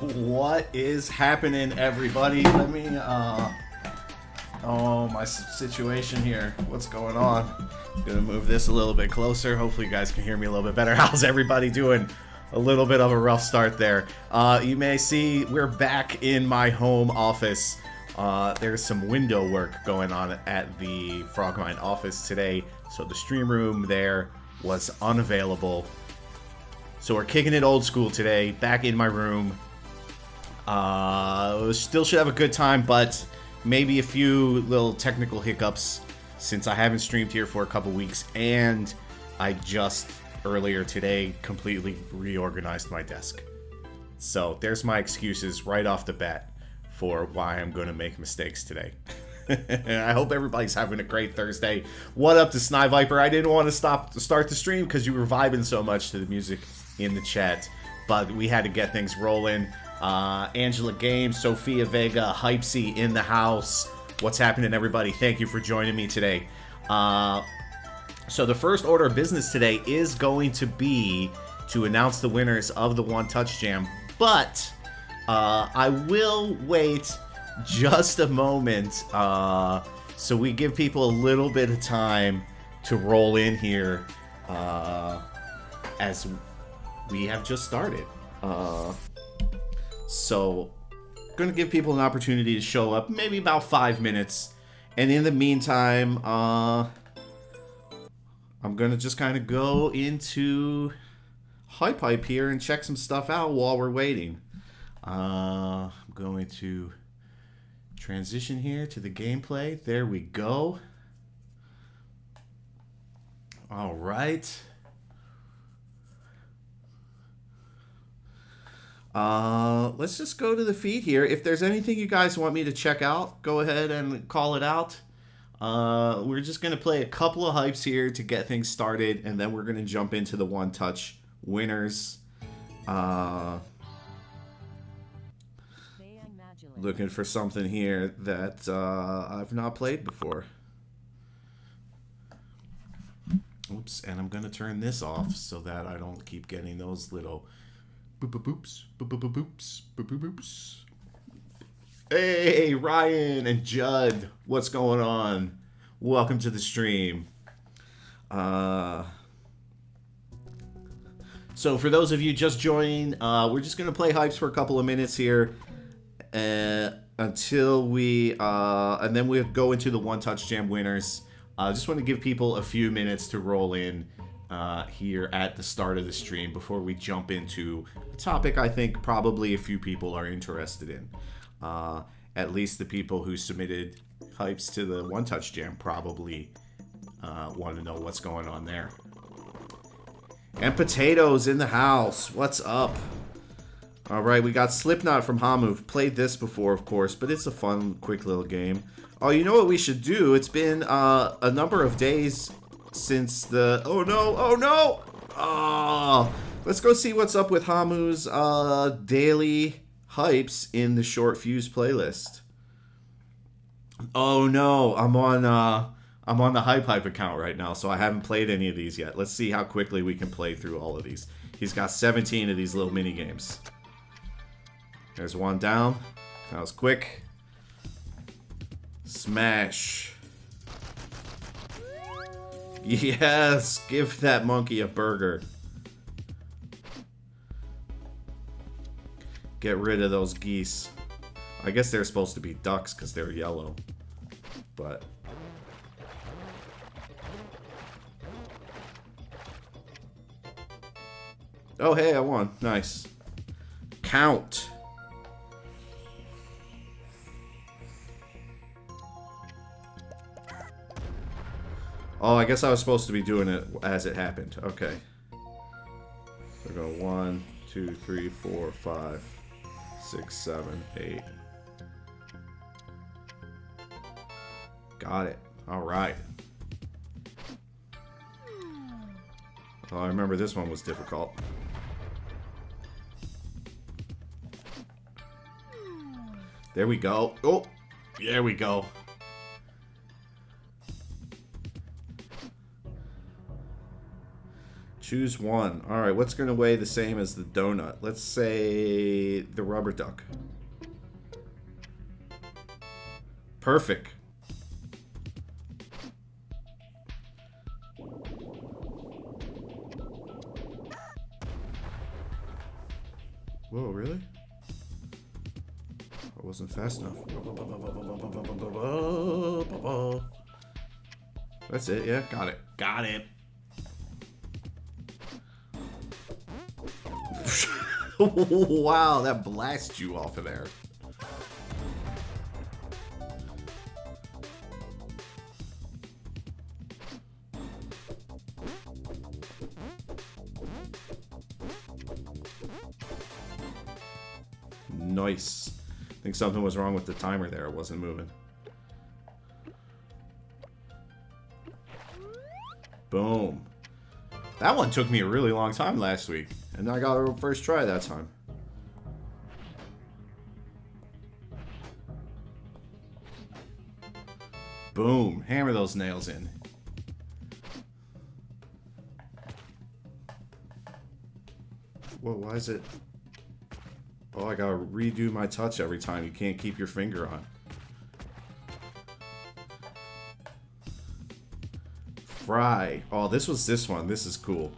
What is happening, everybody? Let me, oh, my situation here. What's going on? I'm gonna move this a little bit closer. Hopefully you guys can hear me a little bit better. How's everybody doing? A little bit of a rough start there. You may see we're back in my home office. There's some window work going on at the Frogmind office today, so the stream room there was unavailable. So we're kicking it old school today, back in my room. Still should have a good time, but maybe a few little technical hiccups since I haven't streamed here for a couple weeks, and I just earlier today completely reorganized my desk. So there's my excuses right off the bat for why I'm going to make mistakes today. I hope everybody's having a great Thursday. What up to HypeHype? I didn't want to start the stream because you were vibing so much to the music in the chat, but we had to get things rolling. Angela Games, Sophia Vega, Hypesy in the house. What's happening, everybody? Thank you for joining me today. So the first order of business today is going to be to announce the winners of the One Touch Jam, but I will wait just a moment so we give people a little bit of time to roll in here as we have just started. So going to give people an opportunity to show up, maybe about 5 minutes, and in the meantime I'm going to just kind of go into HypeHype here and check some stuff out while we're waiting. I'm going to transition here to the gameplay. There we go. All right. Let's just go to the feed here. If there's anything you guys want me to check out, go ahead and call it out. We're just going to play a couple of hypes here to get things started, and then we're going to jump into the One Touch winners. Looking for something here that I've not played before. Oops, and I'm going to turn this off so that I don't keep getting those little boop-a-boops, boop-a-boops, boop-a-boops. Hey, Ryan and Judd, what's going on? Welcome to the stream. So for those of you just joining, we're just going to play hypes for a couple of minutes here until we, and then we'll go into the One Touch Jam winners. I just want to give people a few minutes to roll in here at the start of the stream before we jump into a topic I think probably a few people are interested in. At least the people who submitted hypes to the One Touch Jam probably want to know what's going on there. And Potatoes in the house. What's up? Alright, we got Slipknot from Hamu. Played this before, of course, but it's a fun, quick little game. Oh, you know what we should do? It's been a number of days since the... Oh, no! Oh, no! Oh, let's go see what's up with Hamu's daily hypes in the Short Fuse playlist. Oh, no. I'm on the HypeHype account right now, so I haven't played any of these yet. Let's see how quickly we can play through all of these. He's got 17 of these little mini games. There's one down. That was quick. Smash. Yes, give that monkey a burger. Get rid of those geese. I guess they're supposed to be ducks because they're yellow. But... oh, hey, I won. Nice. Count. Oh, I guess I was supposed to be doing it as it happened. Okay. We go 1, 2, 3, 4, 5, 6, 7, 8. Got it. All right. Oh, I remember this one was difficult. There we go. Oh, there we go. Choose one. All right, what's going to weigh the same as the donut? Let's say the rubber duck. Perfect. Whoa, really? I wasn't fast enough. That's it, yeah, got it. Got it. Wow, that blasts you off of there. Nice. I think something was wrong with the timer there. It wasn't moving. Boom. That one took me a really long time last week. And I got a first try that time. Boom. Hammer those nails in. Whoa, why is it... Oh, I gotta redo my touch every time. You can't keep your finger on. Fry. Oh, this was this one. This is cool.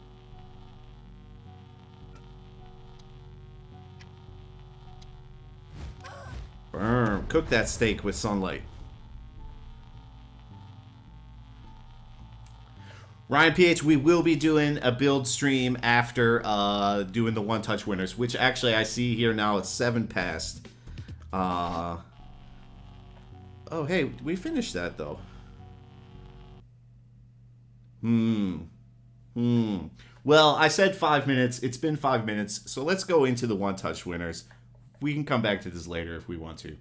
Burn. Cook that steak with sunlight. Ryan PH, we will be doing a build stream after doing the one-touch winners, which actually I see here now it's 7 past. Oh, hey, we finished that, though. Well, I said 5 minutes. It's been 5 minutes, so let's go into the one-touch winners. We can come back to this later if we want to.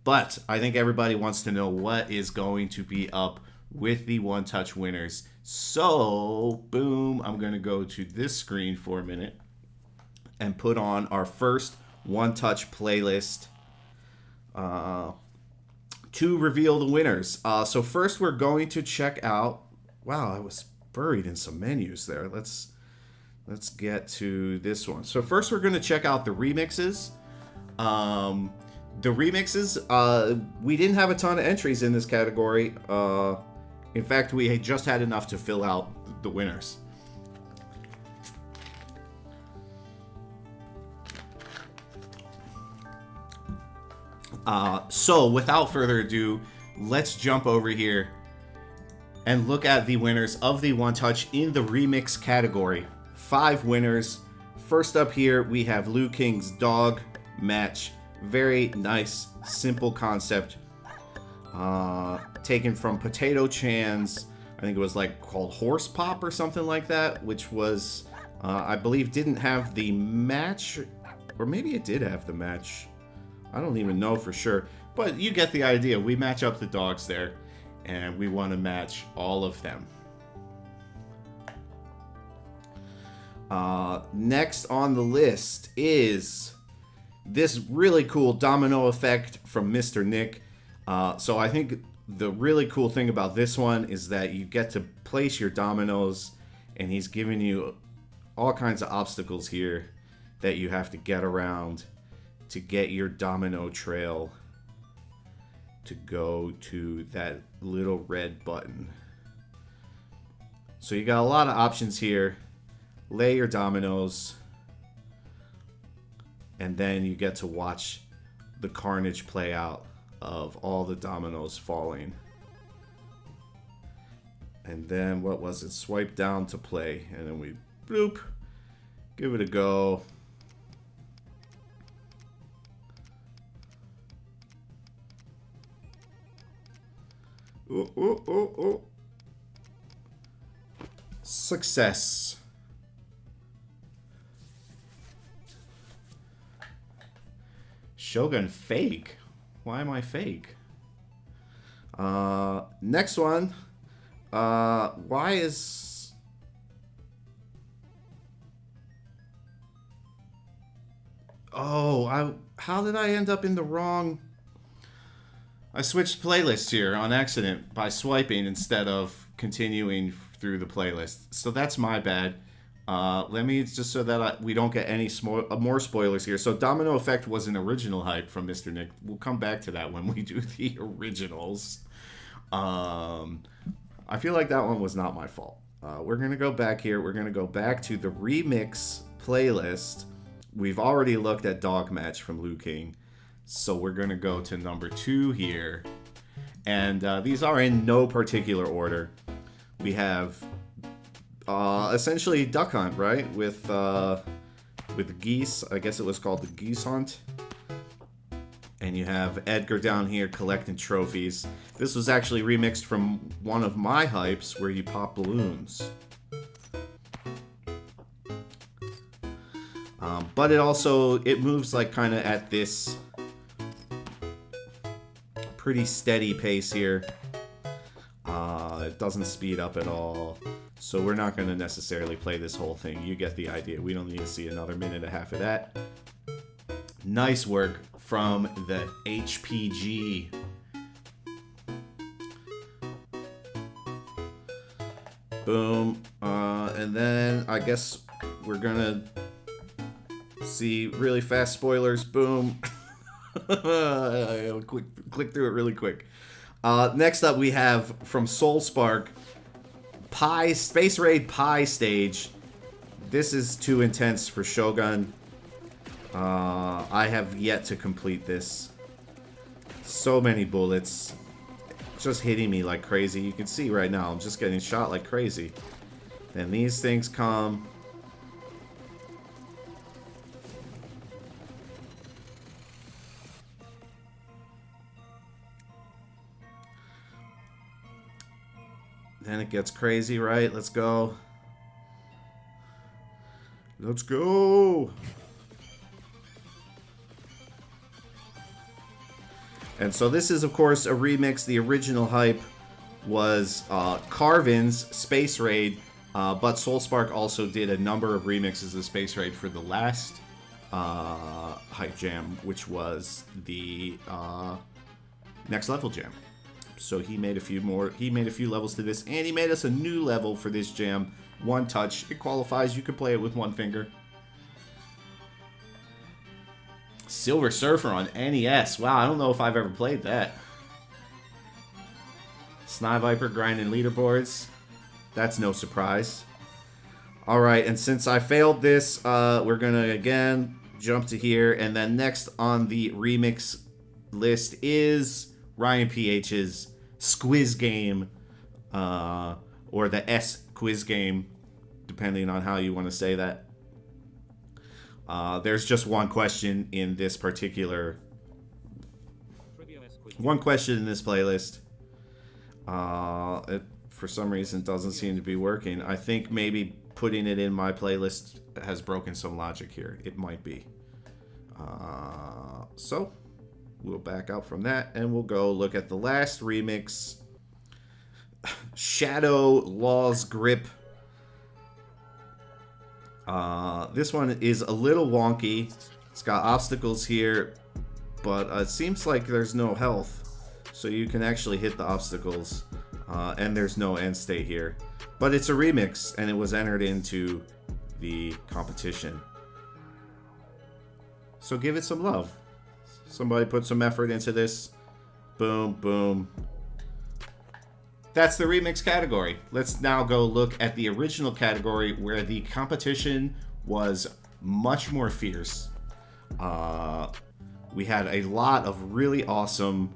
But I think everybody wants to know what is going to be up with the one-touch winners. So, boom, I'm going to go to this screen for a minute and put on our first one-touch playlist to reveal the winners. So first we're going to check out... Wow, I was buried in some menus there. Let's get to this one. So first we're going to check out the remixes. The remixes, we didn't have a ton of entries in this category. In fact, we had just had enough to fill out the winners. So, without further ado, let's jump over here and look at the winners of the One Touch in the remix category. 5 winners. First up here, we have Liu King's Dog Match. Very nice, simple concept. Taken from Potato Chan's, I think it was like called Horse Pop or something like that, which was, I believe, didn't have the match, or maybe it did have the match. I don't even know for sure, but you get the idea. We match up the dogs there, and we want to match all of them. Next on the list is this really cool domino effect from Mr. Nick. So I think the really cool thing about this one is that you get to place your dominoes, and he's giving you all kinds of obstacles here that you have to get around to get your domino trail to go to that little red button. So you got a lot of options here. Lay your dominoes, and then you get to watch the carnage play out of all the dominoes falling. And then, what was it? Swipe down to play. And then we, bloop, give it a go. Ooh, ooh, ooh, ooh. Success. Shogun fake? Why am I fake? Next one. Why is... Oh, how did I end up in the wrong... I switched playlists here on accident by swiping instead of continuing through the playlist. So that's my bad. Let me just so that we don't get any more spoilers here. So Domino Effect was an original hype from Mr. Nick. We'll come back to that when we do the originals. I feel like that one was not my fault. We're going to go back here. We're going to go back to the remix playlist. We've already looked at Dog Match from Liu King. So we're going to go to number 2 here. And these are in no particular order. We have essentially Duck Hunt, right? With geese. I guess it was called the Geese Hunt. And you have Edgar down here collecting trophies. This was actually remixed from one of my hypes where you pop balloons. But it moves like kind of at this pretty steady pace here. It doesn't speed up at all. So we're not going to necessarily play this whole thing. You get the idea. We don't need to see another minute and a half of that. Nice work from the HPG. Boom. And then I guess we're going to see really fast spoilers. Boom. I'll click through it really quick. Next up we have from SoulSpark, Space Raid Pi stage. This is too intense for Shogun. I have yet to complete this. So many bullets. Just hitting me like crazy. You can see right now I'm just getting shot like crazy. Then these things come. Then it gets crazy, right? Let's go. Let's go. And so this is, of course, a remix. The original hype was Carvin's Space Raid, but SoulSpark also did a number of remixes of Space Raid for the last hype jam, which was the Next Level jam. So he made a few more. He made a few levels to this, and he made us a new level for this jam. One touch. It qualifies. You can play it with one finger. Silver Surfer on NES. Wow, I don't know if I've ever played that. Sniviper grinding leaderboards. That's no surprise. Alright, and since I failed this, we're going to again jump to here. And then next on the remix list is Ryan PH's Squiz Game. Or the S Quiz Game, depending on how you want to say that. There's just one question in this particular... One question in this playlist. It, for some reason, doesn't seem to be working. I think maybe putting it in my playlist has broken some logic here. It might be. So, we'll back out from that, and we'll go look at the last remix. Shadow Law's Grip. This one is a little wonky. It's got obstacles here, but it seems like there's no health, so you can actually hit the obstacles, and there's no end state here. But it's a remix, and it was entered into the competition. So give it some love. Somebody put some effort into this. Boom, boom. That's the remix category. Let's now go look at the original category where the competition was much more fierce. We had a lot of really awesome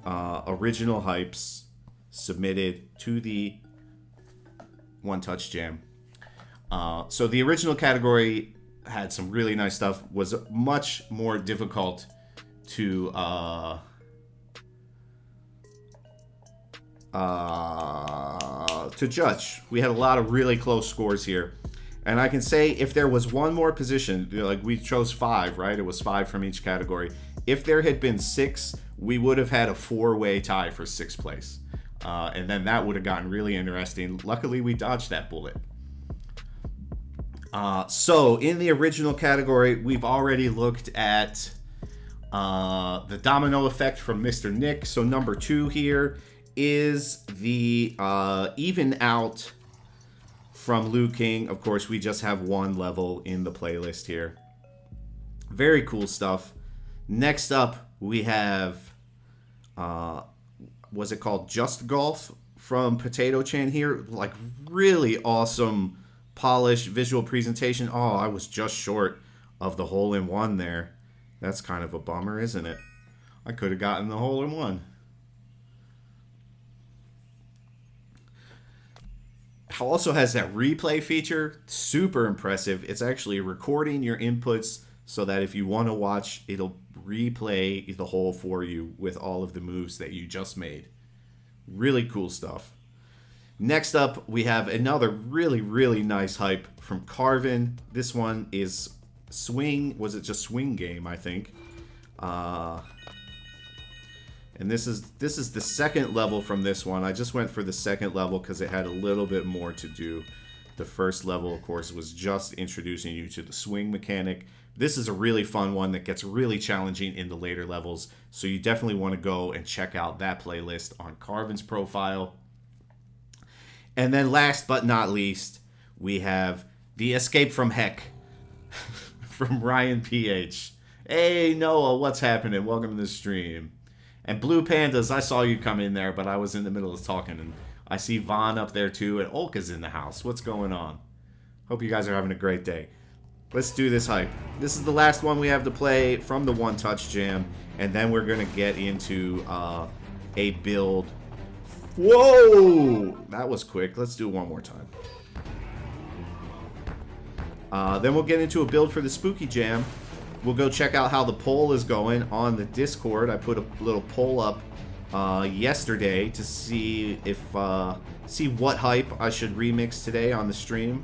original hypes submitted to the One Touch Jam. So the original category had some really nice stuff, was much more difficult to judge. We had a lot of really close scores here. And I can say if there was one more position, you know, like we chose 5, right? It was 5 from each category. If there had been 6, we would have had a 4-way tie for 6th place. And then that would have gotten really interesting. Luckily, we dodged that bullet. So in the original category, we've already looked at the domino effect from Mr. Nick. So number 2 here is the even out from Liu King. Of course, we just have one level in the playlist here. Very cool stuff. Next up, we have, was it called Just Golf from Potato Chan here? Like, really awesome, polished visual presentation. Oh, I was just short of the hole-in-one there. That's kind of a bummer, isn't it? I could have gotten the hole-in-one. Also has that replay feature. Super impressive. It's actually recording your inputs so that if you want to watch, it'll replay the hole for you with all of the moves that you just made. Really cool stuff. Next up, we have another really, really nice hype from Carvin. This one is Swing. Was it just Swing Game, I think. And this is the second level from this one. I just went for the second level because it had a little bit more to do. The first level, of course, was just introducing you to the swing mechanic. This is a really fun one that gets really challenging in the later levels. So you definitely want to go and check out that playlist on Carvin's profile. And then last but not least, we have The Escape from Heck from Ryan PH. Hey, Noah, what's happening? Welcome to the stream. And Blue Pandas, I saw you come in there, but I was in the middle of talking. And I see Vaughn up there, too, and Olka's in the house. What's going on? Hope you guys are having a great day. Let's do this hype. This is the last one we have to play from the One Touch Jam. And then we're going to get into a build. Whoa! That was quick. Let's do it one more time. Then we'll get into a build for the Spooky Jam. We'll go check out how the poll is going on the Discord. I put a little poll up yesterday to see if see what hype I should remix today on the stream.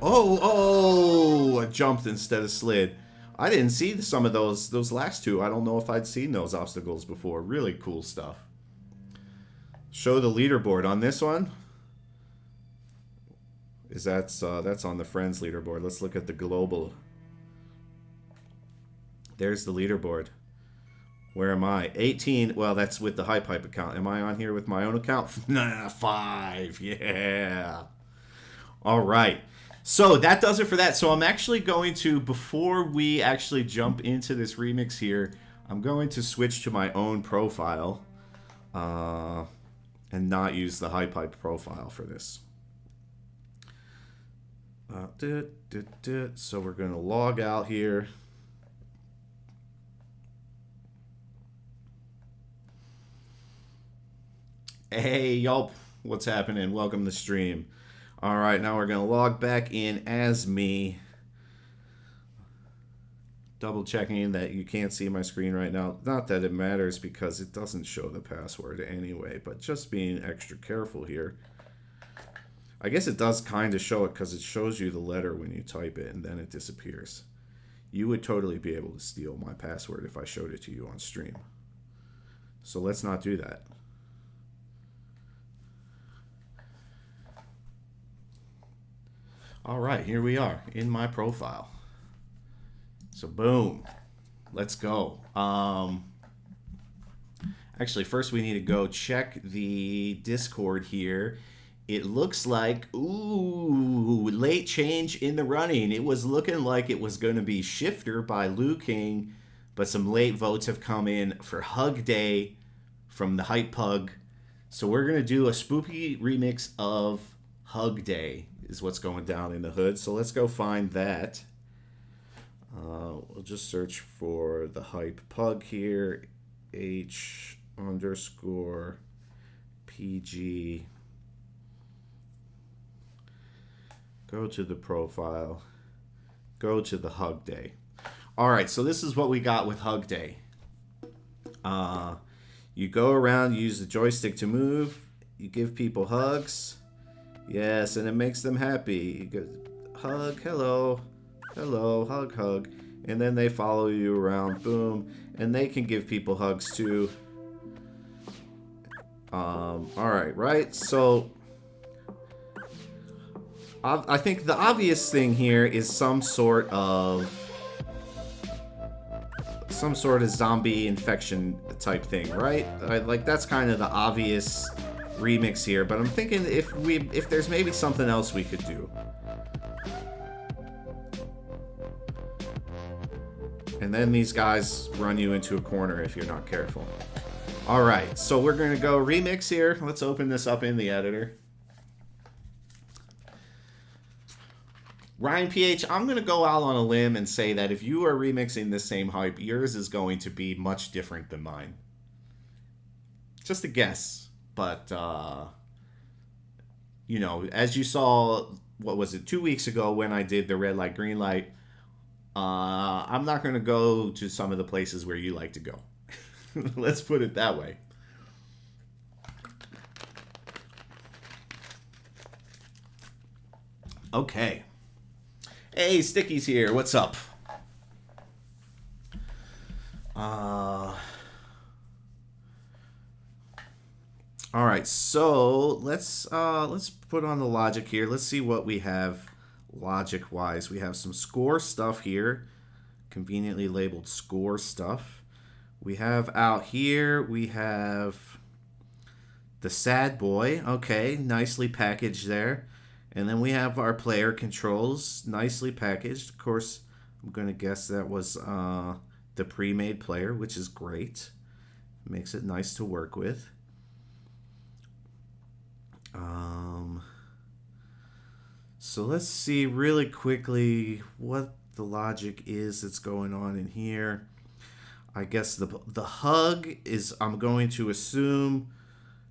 I jumped instead of slid. I didn't see some of those last two. I don't know if I'd seen those obstacles before. Really cool stuff. Show the leaderboard on this one. That's on the friends leaderboard. Let's look at the global. There's the leaderboard. Where am I? 18. Well, that's with the HypeHype account. Am I on here with my own account? Nah, 5. Yeah. All right. So that does it for that. So I'm actually going to, before we actually jump into this remix here, I'm going to switch to my own profile and not use the HypeHype profile for this. So we're going to log out here. Hey, y'all. What's happening? Welcome to the stream. All right, now we're going to log back in as me. Double checking that you can't see my screen right now. Not that it matters because it doesn't show the password anyway, but just being extra careful here. I guess it does kind of show it because it shows you the letter when you type it and then it disappears. You would totally be able to steal my password if I showed it to you on stream. So let's not do that. All right, here we are in my profile. So boom, let's go. Actually, first we need to go check the Discord here. It looks like, ooh, late change in the running. It was looking like it was going to be Shifter by Liu King, but some late votes have come in for Hug Day from the Hype Pug. So we're going to do a spooky remix of Hug Day is what's going down in the hood. So let's go find that. We'll just search for the Hype Pug here. H_PG. Go to the profile. Go to the Hug Day. All right, so this is what we got with Hug Day. You go around, you use the joystick to move. You give people hugs. Yes, and it makes them happy. You go, hug, hello, hello, hug, hug. And then they follow you around, boom. And they can give people hugs too. All right, right? So I think the obvious thing here is some sort of some sort of zombie infection type thing, right? Like that's kind of the obvious remix here, but I'm thinking if there's maybe something else we could do. And then these guys run you into a corner if you're not careful. All right, so we're going to go remix here. Let's open this up in the editor. Ryan PH, I'm going to go out on a limb and say that if you are remixing this same hype, yours is going to be much different than mine. Just a guess. But, you know, as you saw, what was it, 2 weeks ago when I did the red light, green light, I'm not going to go to some of the places where you like to go. Let's put it that way. Okay. Hey, Sticky's here. What's up? All right, so let's put on the logic here. Let's see what we have logic-wise. We have some score stuff here, conveniently labeled score stuff. We have out here, we have the sad boy. Okay, nicely packaged there. And then we have our player controls, nicely packaged. Of course, I'm going to guess that was the pre-made player, which is great. Makes it nice to work with. So let's see really quickly what the logic is that's going on in here. I guess the hug is, I'm going to assume,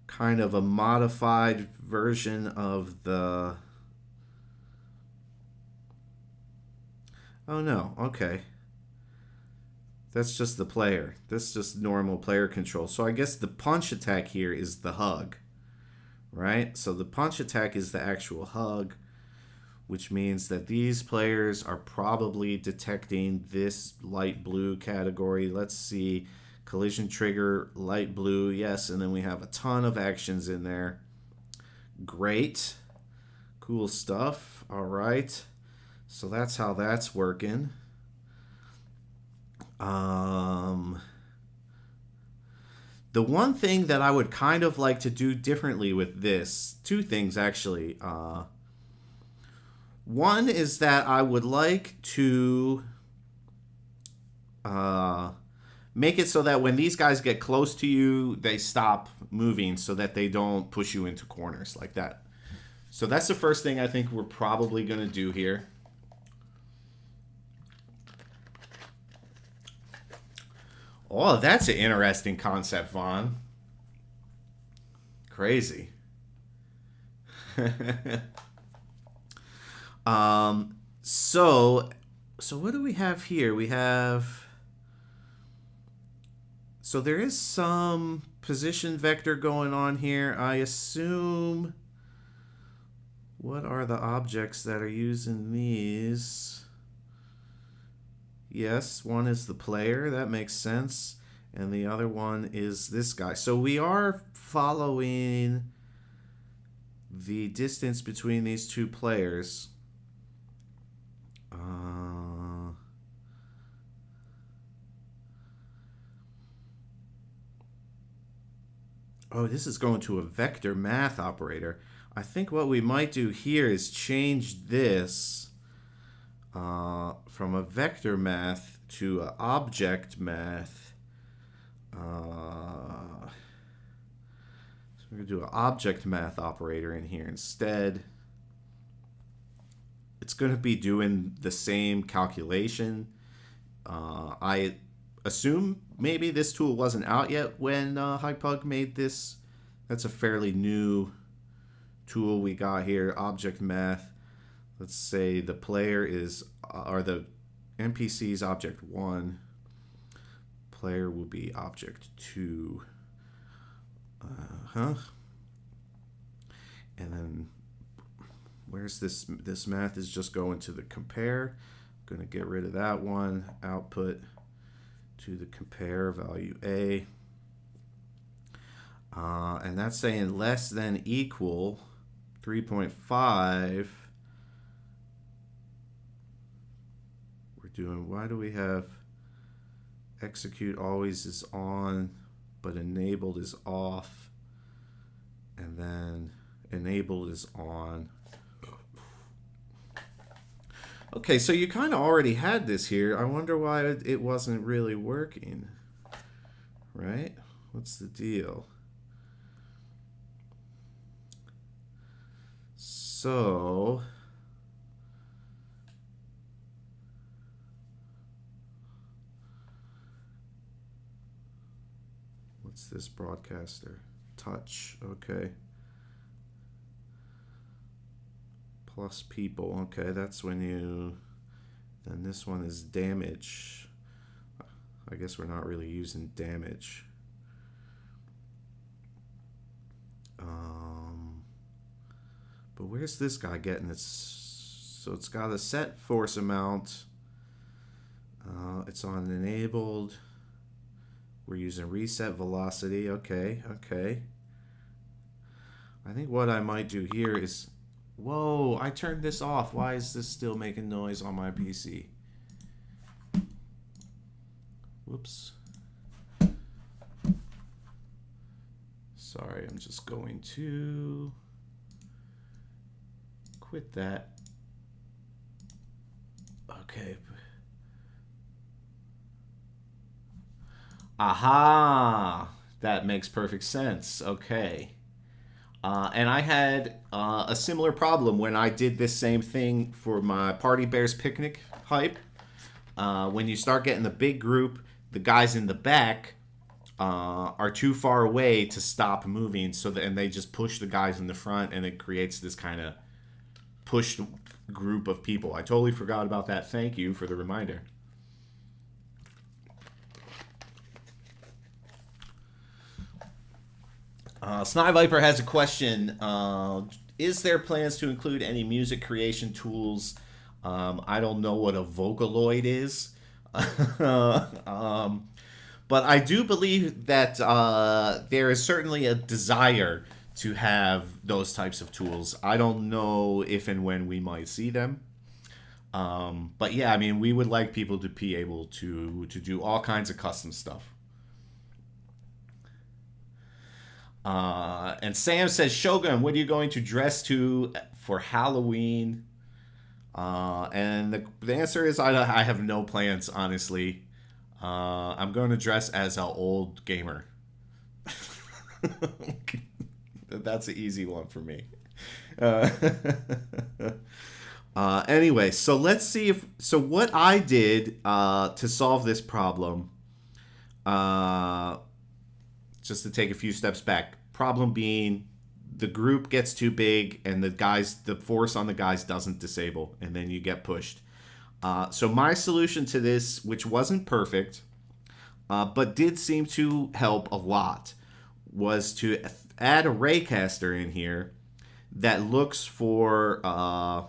kind of a modified version of the... Oh no, okay. That's just the player. That's just normal player control. So I guess the punch attack here is the hug, right? So the punch attack is the actual hug, which means that these players are probably detecting this light blue category. Let's see, collision trigger, light blue, yes, and then we have a ton of actions in there. Great, cool stuff. All right, so that's how that's working. The one thing that I would kind of like to do differently with this, two things actually. One is that I would like to make it so that when these guys get close to you, they stop moving so that they don't push you into corners like that. So that's the first thing I think we're probably going to do here. Oh, that's an interesting concept, Vaughn. Crazy. So what do we have here? We have... So there is some position vector going on here. I assume... What are the objects that are using these? Yes, one is the player. That makes sense. And the other one is this guy. So we are following the distance between these two players. Oh, this is going to a vector math operator. I think what we might do here is change this from a vector math to an object math. So we're going to do an object math operator in here instead. It's going to be doing the same calculation. I assume maybe this tool wasn't out yet when HypeHype made this. That's a fairly new tool we got here, object math. Let's say the player is, or the NPC is object 1. Player will be object 2. And then where's this? This math is just going to the compare. I'm going to get rid of that one. Output to the compare value A. And that's saying less than equal 3.5. We're doing, why do we have Execute always is on, but enabled is off. And then enabled is on. Okay, so you kind of already had this here. I wonder why it wasn't really working. Right? What's the deal? So... what's this broadcaster? Touch. Okay. Plus people. Okay, that's when you... then this one is damage. I guess we're not really using damage. But where's this guy getting its... so it's got a set force amount. It's on enabled. We're using reset velocity. Okay, okay. I think what I might do here is... whoa, I turned this off. Why is this still making noise on my PC? Whoops. Sorry, I'm just going to quit that. Okay. Aha! That makes perfect sense. Okay. And I had a similar problem when I did this same thing for my Party Bears Picnic hype. When you start getting the big group, the guys in the back are too far away to stop moving, so that, and they just push the guys in the front, and it creates this kind of pushed group of people. I totally forgot about that. Thank you for the reminder. Snipe Viper has a question. Is there plans to include any music creation tools? I don't know what a Vocaloid is. But I do believe that there is certainly a desire to have those types of tools. I don't know if and when we might see them. But yeah, I mean, we would like people to be able to do all kinds of custom stuff. And Sam says, Shogun, what are you going to dress to for Halloween? And the answer is I have no plans, honestly. I'm going to dress as an old gamer. That's an easy one for me. Anyway, so let's see if... so what I did to solve this problem... just to take a few steps back. Problem being, the group gets too big and the force on the guys doesn't disable, and then you get pushed. So my solution to this, which wasn't perfect, but did seem to help a lot, was to add a raycaster in here that looks for... oh,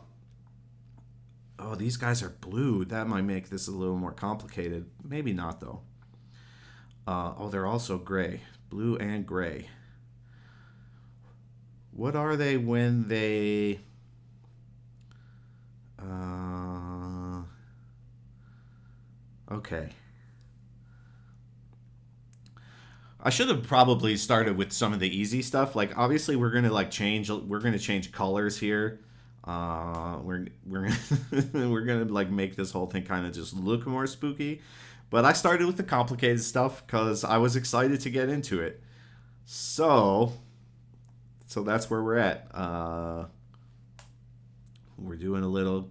these guys are blue. That might make this a little more complicated. Maybe not, though. Oh, they're also gray. Blue and gray. What are they when they... okay. I should have probably started with some of the easy stuff. Like, obviously, we're gonna change colors here. We're gonna like make this whole thing kind of just look more spooky. But I started with the complicated stuff because I was excited to get into it. So that's where we're at. We're doing a little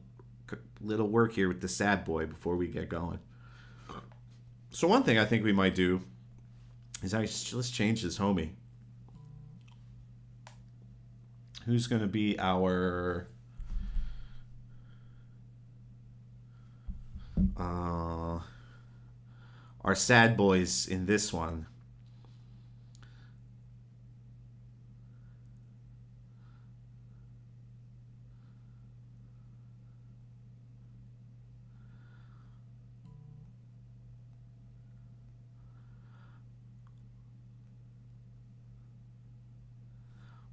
work here with the sad boy before we get going. So one thing I think we might do is let's change this homie. Who's going to be our... our sad boys in this one.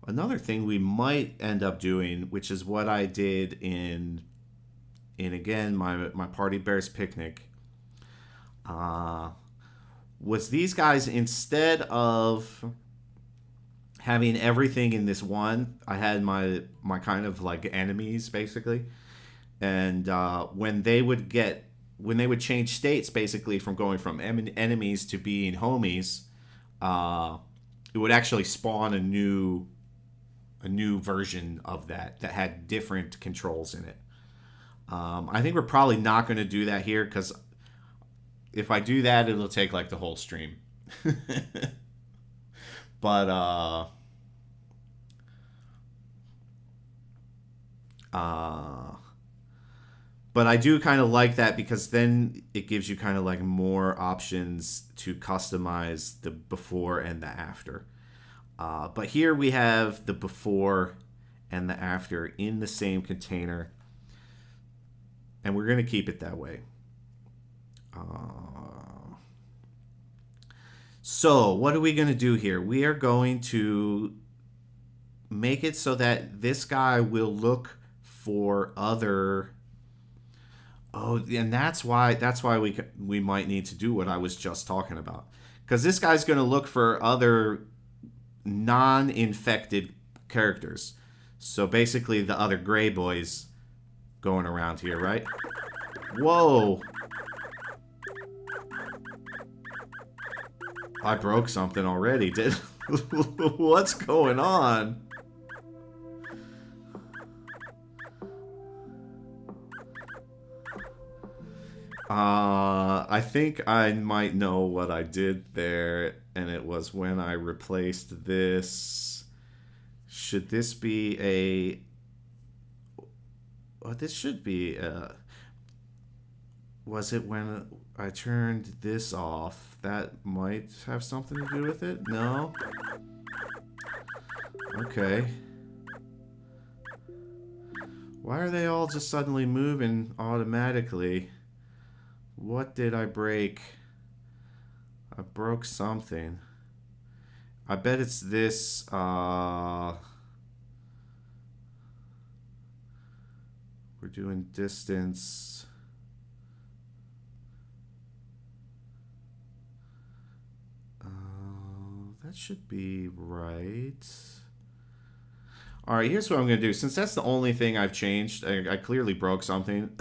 Another thing we might end up doing, which is what I did in again my Party Bears Picnic. was these guys, instead of having everything in this one, I had my kind of like enemies basically, and when they would change states, basically from going from enemies to being homies, uh, it would actually spawn a new version of that had different controls in it. I think we're probably not going to do that here because if I do that, it'll take like the whole stream. But uh, but I do kind of like that because then it gives you kind of like more options to customize the before and the after. But here we have the before and the after in the same container, and we're going to keep it that way. So what are we going to do here? We are going to make it so that this guy will look for other. Oh, and that's why we might need to do what I was just talking about, because this guy's going to look for other non-infected characters. So basically, the other gray boys going around here, right? Whoa! I broke something already. Did what's going on? I think I might know what I did there, and it was when I replaced this. Should this be a... Oh, this should be a... Was it when I turned this off? That might have something to do with it? No? Okay. Why are they all just suddenly moving automatically? What did I break? I broke something. I bet it's this, we're doing distance. That should be right. Alright, here's what I'm going to do. Since that's the only thing I've changed, I clearly broke something.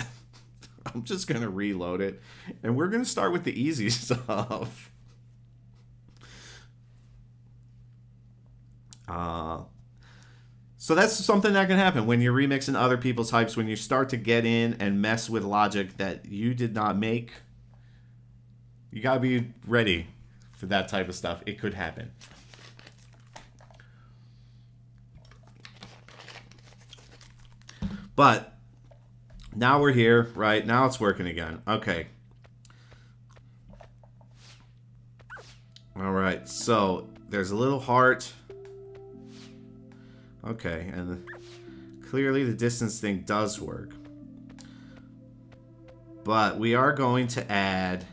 I'm just going to reload it. And we're going to start with the easy stuff. So that's something that can happen when you're remixing other people's hypes. When you start to get in and mess with logic that you did not make, you got to be ready for that type of stuff. It could happen. But now we're here, right? Now it's working again. Okay. All right. So there's a little heart. Okay. And clearly the distance thing does work. But we are going to add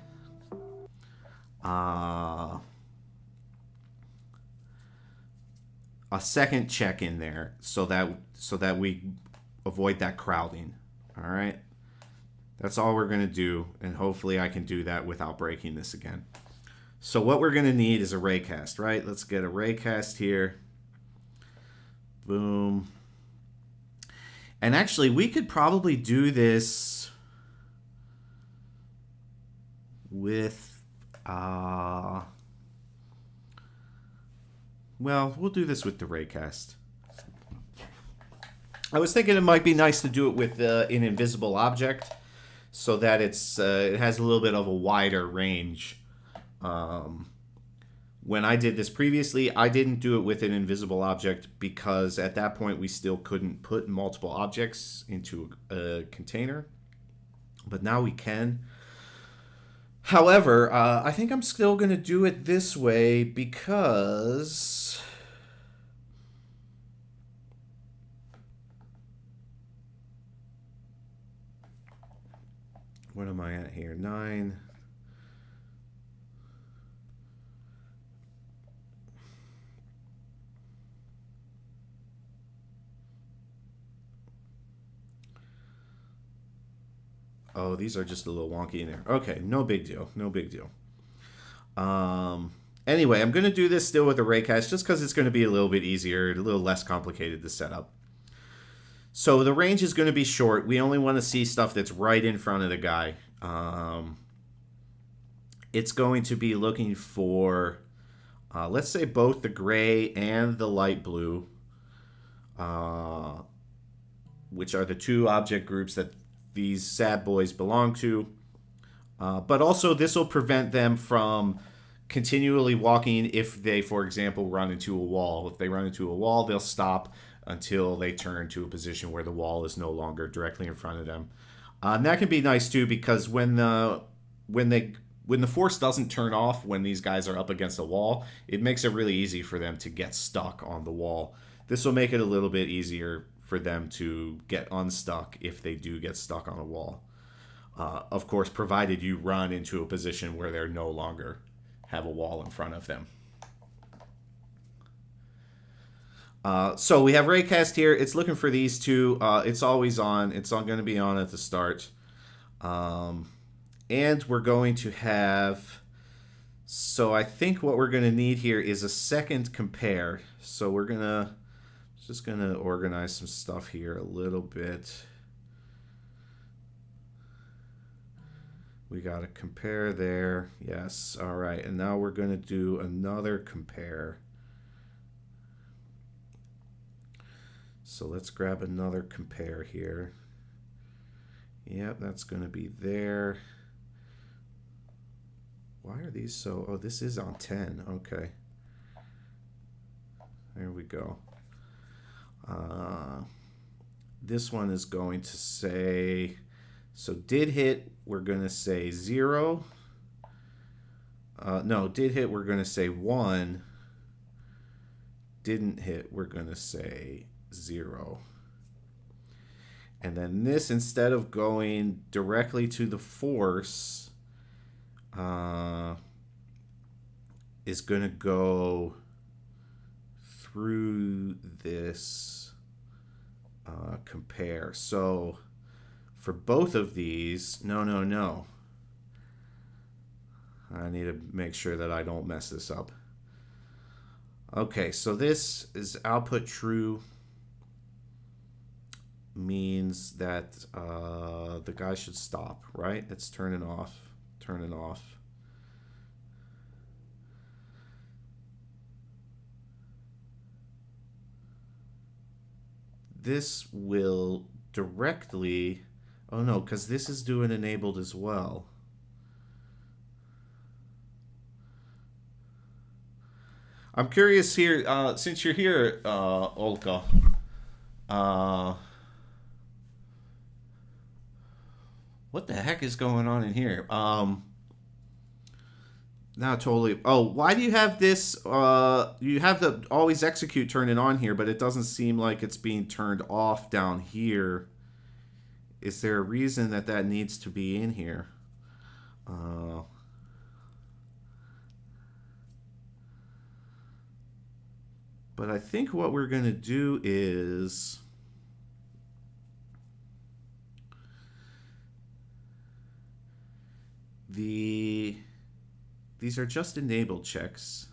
a second check in there so that we avoid that crowding. All right, that's all we're gonna do, and hopefully I can do that without breaking this again. So what we're gonna need is a raycast, right? Let's get a raycast here. Boom. And actually, we could probably do this with well, we'll do this with the raycast. I was thinking it might be nice to do it with an invisible object so that it has a little bit of a wider range. When I did this previously, I didn't do it with an invisible object because at that point we still couldn't put multiple objects into a container. But now we can. However, I think I'm still going to do it this way because... What am I at here? 9. Oh, these are just a little wonky in there. Okay, no big deal. No big deal. Anyway, I'm going to do this still with a raycast just because it's going to be a little bit easier, a little less complicated to set up. So the range is going to be short. We only want to see stuff that's right in front of the guy. It's going to be looking for, let's say, both the gray and the light blue, which are the two object groups that these sad boys belong to. But also, this will prevent them from continually walking if they, for example, run into a wall. If they run into a wall, they'll stop until they turn to a position where the wall is no longer directly in front of them. And that can be nice too, because when the force doesn't turn off when these guys are up against a wall, it makes it really easy for them to get stuck on the wall. This will make it a little bit easier for them to get unstuck if they do get stuck on a wall. Of course, provided you run into a position where they're no longer have a wall in front of them. So we have raycast here. It's looking for these two. It's always on. It's going to be on at the start. And we're going to have... So I think what we're going to need here is a second compare. So we're just going to organize some stuff here a little bit. We got a compare there. Yes. All right. And now we're going to do another compare. So let's grab another compare here. Yep, that's going to be there. Why are these so... Oh, this is on 10. Okay. There we go. This one is going to say... So did hit, we're going to say 0. No, did hit, we're going to say 1. Didn't hit, we're going to say 0. And then this, instead of going directly to the force, is going to go through this compare. So... For both of these, no. I need to make sure that I don't mess this up. Okay, so this is output true. Means that the guy should stop, right? It's turning off. Turning off. This will directly... Oh no, because this is doing enabled as well. I'm curious here, since you're here, Olka. What the heck is going on in here? Now totally... Oh, why do you have this... you have the always execute turning on here, but it doesn't seem like it's being turned off down here. Is there a reason that needs to be in here? But I think what we're going to do is... These are just enabled checks.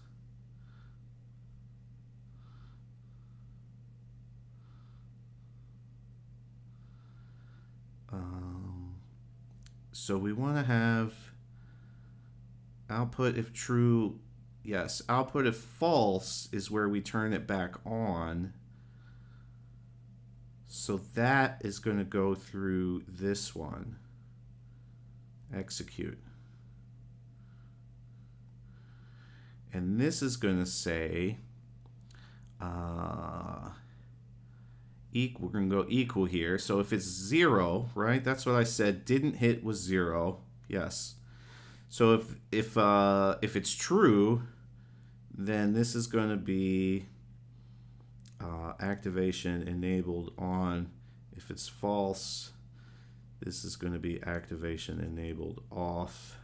So we want to have output if true, yes. Output if false is where we turn it back on. So that is going to go through this one. Execute. And this is going to say, we're going to go equal here. So if it's 0, right? That's what I said. Didn't hit was 0. Yes. So if it's true, then this is going to be activation enabled on. If it's false, this is going to be activation enabled off.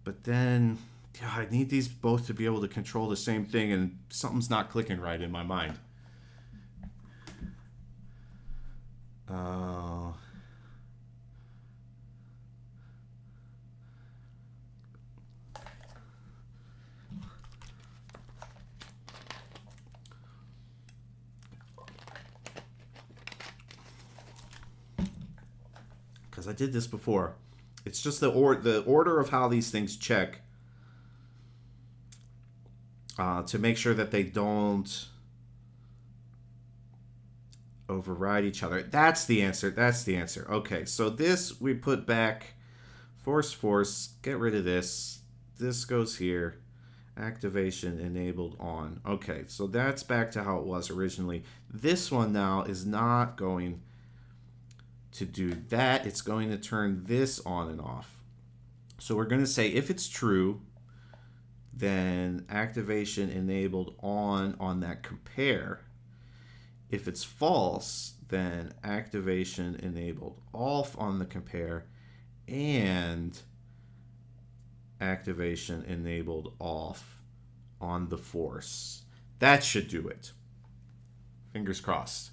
But then, I need these both to be able to control the same thing, and something's not clicking right in my mind. because I did this before. It's just the order of how these things check to make sure that they don't override each other. That's the answer. That's the answer. Okay, so this we put back. Force. Get rid of this. This goes here. Activation enabled on. Okay, so that's back to how it was originally. This one now is not going to do that. It's going to turn this on and off. So we're going to say if it's true, then activation enabled on that compare. If it's false, then activation enabled off on the compare and activation enabled off on the force. That should do it. Fingers crossed.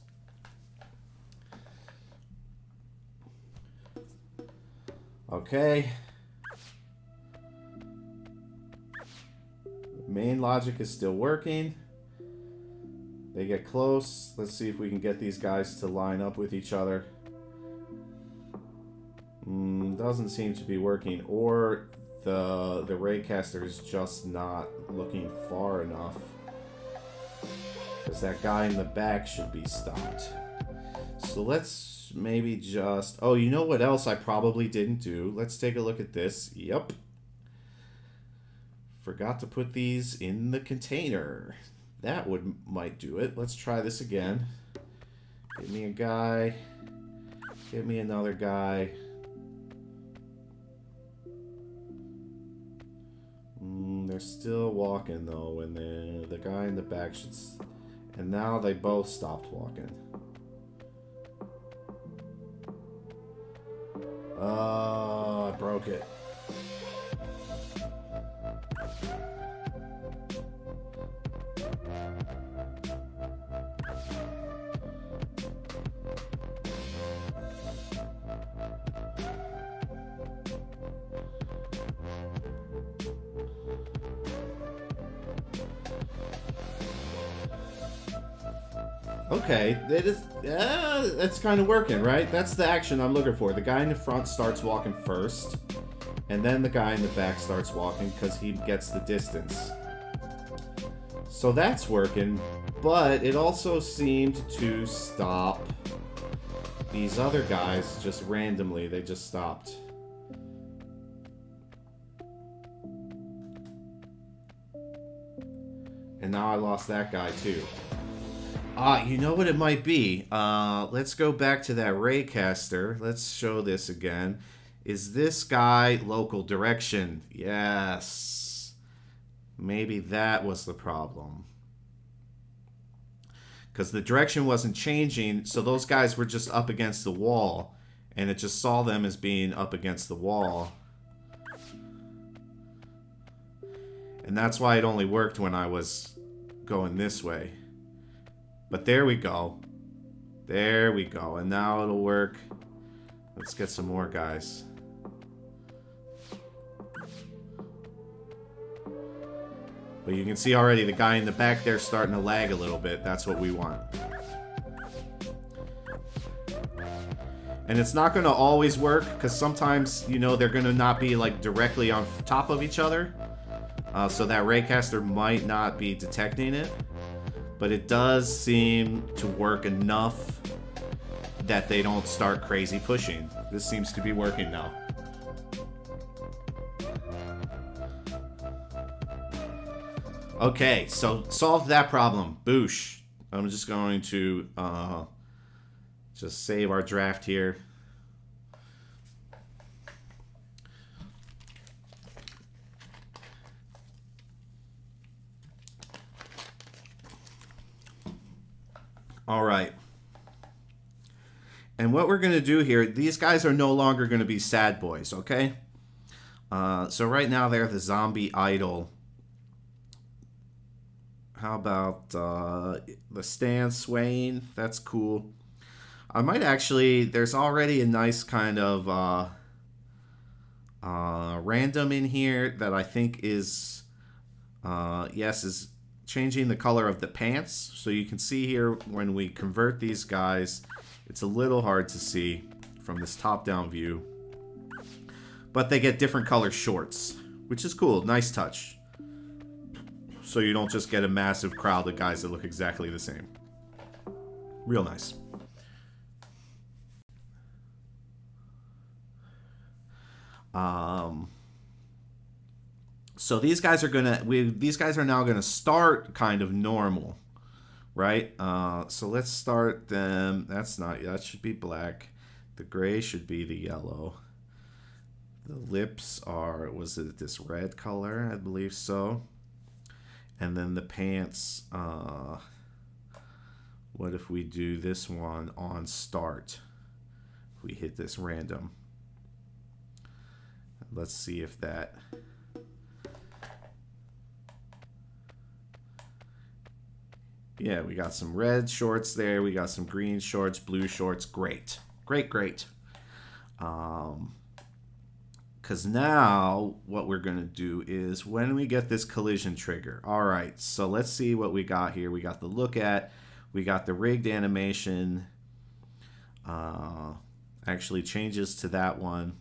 Okay. Main logic is still working. They get close. Let's see if we can get these guys to line up with each other. Doesn't seem to be working. Or the Raycaster is just not looking far enough. Because that guy in the back should be stopped. So let's maybe just... Oh, you know what else I probably didn't do? Let's take a look at this. Yep. Forgot to put these in the container. That might do it. Let's try this again. Get me a guy. Get me another guy. They're still walking though, and the guy in the back should... And now they both stopped walking. I broke it. Okay, that's kind of working, right? That's the action I'm looking for. The guy in the front starts walking first, and then the guy in the back starts walking because he gets the distance. So that's working, but it also seemed to stop these other guys just randomly. They just stopped. And now I lost that guy too. You know what it might be? Let's go back to that Raycaster. Let's show this again. Is this guy local direction? Yes. Maybe that was the problem. Because the direction wasn't changing, so those guys were just up against the wall. And it just saw them as being up against the wall. And that's why it only worked when I was going this way. But there we go. There we go. And now it'll work. Let's get some more guys. But you can see already the guy in the back there starting to lag a little bit. That's what we want. And it's not going to always work because sometimes, you know, they're going to not be like directly on top of each other. So that Raycaster might not be detecting it. But it does seem to work enough that they don't start crazy pushing. This seems to be working now. Okay, so solved that problem. Boosh. I'm just going to just save our draft here. All right. And what we're going to do here, these guys are no longer going to be sad boys, okay? So right now they're the zombie idol. How about the stand swaying? That's cool. I might actually, there's already a nice kind of random in here that I think is, yes, is changing the color of the pants. So you can see here when we convert these guys, it's a little hard to see from this top-down view. But they get different color shorts, which is cool. Nice touch. So you don't just get a massive crowd of guys that look exactly the same. Real nice. So these guys are now gonna start kind of normal, right? So let's start them. That should be black. The gray should be the yellow. The lips are, was it this red color? I believe so. And then the pants, what if we do this one on start? If we hit this random. Let's see if that... Yeah, we got some red shorts there. We got some green shorts, blue shorts. Great. Great, great. Because now what we're going to do is when we get this collision trigger. All right, so let's see what we got here. We got the look at. We got the rigged animation. Actually changes to that one.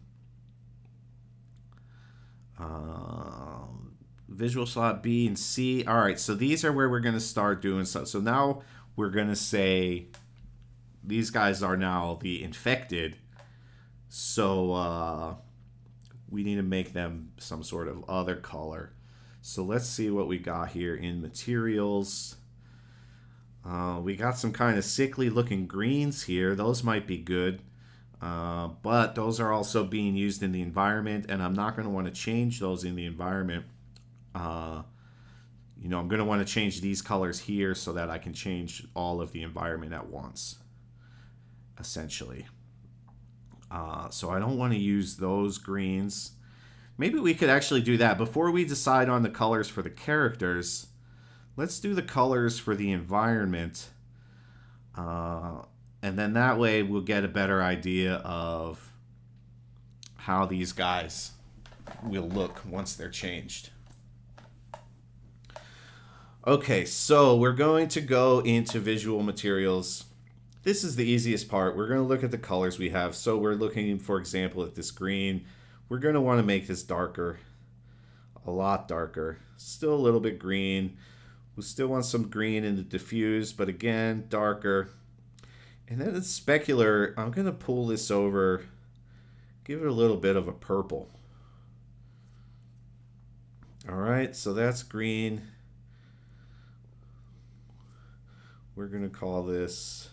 Visual slot B and C. All right, so these are where we're going to start doing stuff. So now we're going to say these guys are now the infected. So we need to make them some sort of other color. So let's see what we got here in materials. We got some kind of sickly looking greens here. Those might be good. But those are also being used in the environment, and I'm not going to want to change those in the environment. You know, I'm going to want to change these colors here so that I can change all of the environment at once, essentially. So I don't want to use those greens. Maybe we could actually do that. Before we decide on the colors for the characters, let's do the colors for the environment. And then that way we'll get a better idea of how these guys will look once they're changed. Okay, so we're going to go into visual materials. This is the easiest part. We're going to look at the colors we have. So we're looking, for example, at this green. We're going to want to make this darker, a lot darker. Still a little bit green. We still want some green in the diffuse, but again, darker. And then the specular, I'm going to pull this over, give it a little bit of a purple. All right, so that's green. We're going to call this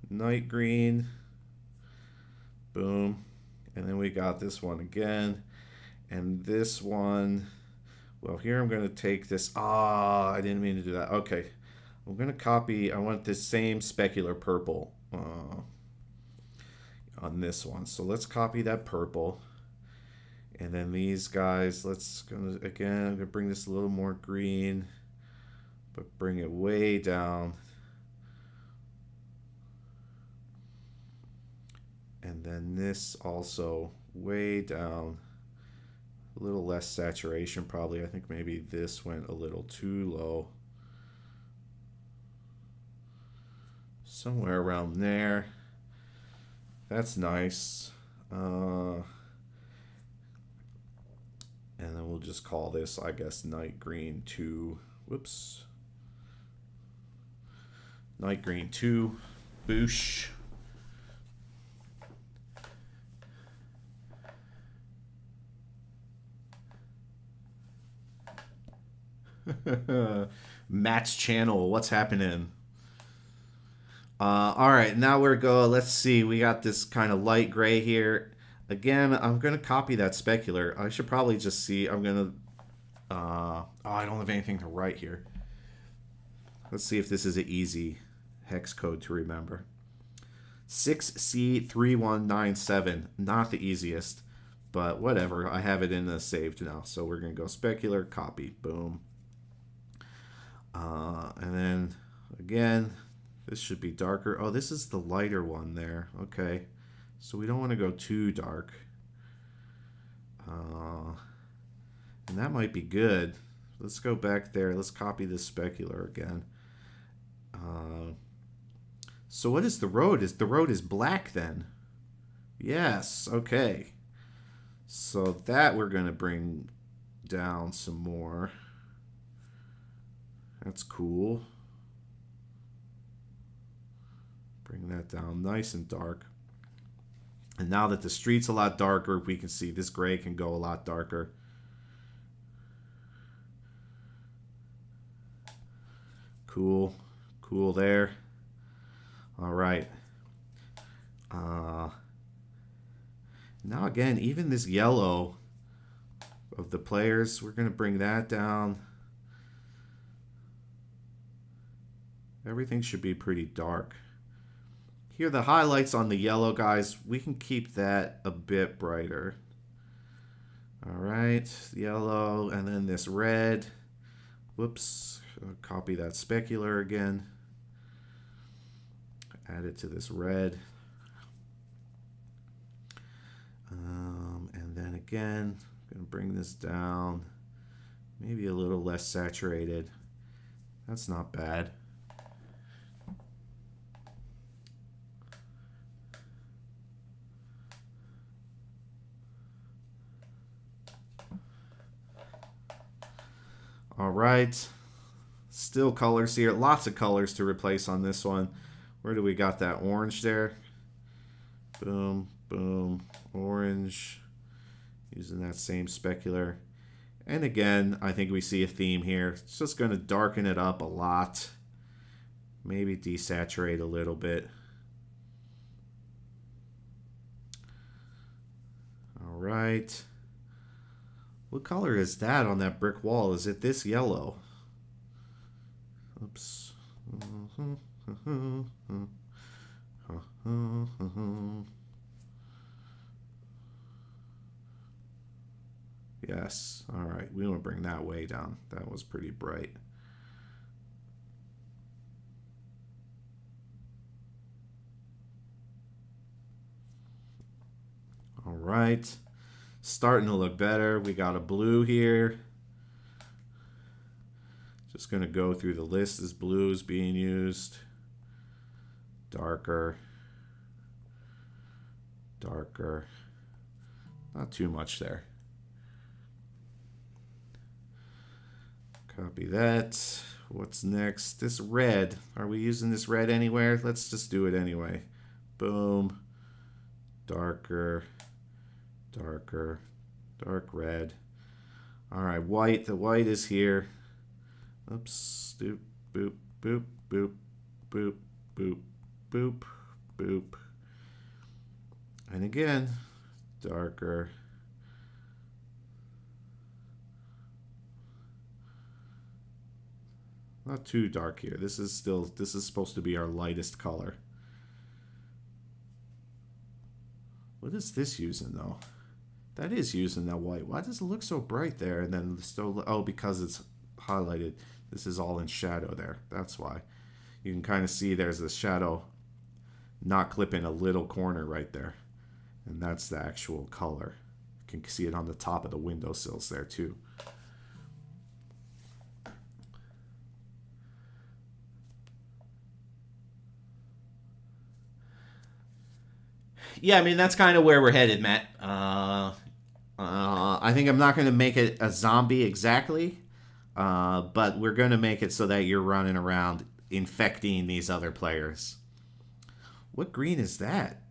night green. Boom. And then we got this one again. And this one, well, here I'm going to take this. I didn't mean to do that. Okay. I'm going to copy, I want this same specular purple on this one. So let's copy that purple. And then these guys, let's go again, I'm going to bring this a little more green, but bring it way down. And then this also way down. A little less saturation probably. I think maybe this went a little too low. Somewhere around there. That's nice. And then we'll just call this, I guess, night green 2. Whoops. Night green 2. Boosh. Matt's channel, what's happening? All right, now we're go. Let's see. We got this kind of light gray here. Again, I'm gonna copy that specular. I should probably just see. I'm gonna. I don't have anything to write here. Let's see if this is an easy hex code to remember. 6C3197. Not the easiest, but whatever. I have it in the saved now, so we're gonna go specular, copy, boom. And then again, this should be darker. Oh, this is the lighter one there. Okay, so we don't want to go too dark. And that might be good. Let's go back there. Let's copy this specular again. So what is the road? The road is black then? Yes, okay. So that we're going to bring down some more. That's cool. Bring that down nice and dark. And now that the street's a lot darker, we can see this gray can go a lot darker. Cool. Cool there. All right. Now again, even this yellow of the players, we're going to bring that down. Everything should be pretty dark. Here, the highlights on the yellow, guys, we can keep that a bit brighter. All right, yellow, and then this red. Whoops, I'll copy that specular again. Add it to this red. And then again, I'm going to bring this down. Maybe a little less saturated. That's not bad. All right, still colors here. Lots of colors to replace on this one. Where do we got that orange there? Boom, boom, orange. Using that same specular. And again, I think we see a theme here. It's just going to darken it up a lot. Maybe desaturate a little bit. All right. What color is that on that brick wall? Is it this yellow? Oops. Yes. All right. We want to bring that way down. That was pretty bright. All right. Starting to look better. We got a blue here. Just going to go through the list as blue is being used. Darker. Darker. Not too much there. Copy that. What's next? This red. Are we using this red anywhere? Let's just do it anyway. Boom. Darker. Darker. Dark red. All right, white. The white is here. Oops. Doop, boop, boop, boop, boop, boop, boop, boop. And again, darker. Not too dark here. This is supposed to be our lightest color. What is this using though? That is using that white. Why does it look so bright there? And then still, oh, because it's highlighted. This is all in shadow there. That's why. You can kind of see there's a shadow not clipping a little corner right there. And that's the actual color. You can see it on the top of the windowsills there too. Yeah, I mean, that's kind of where we're headed, Matt. I think I'm not going to make it a zombie exactly, but we're going to make it so that you're running around infecting these other players. What green is that?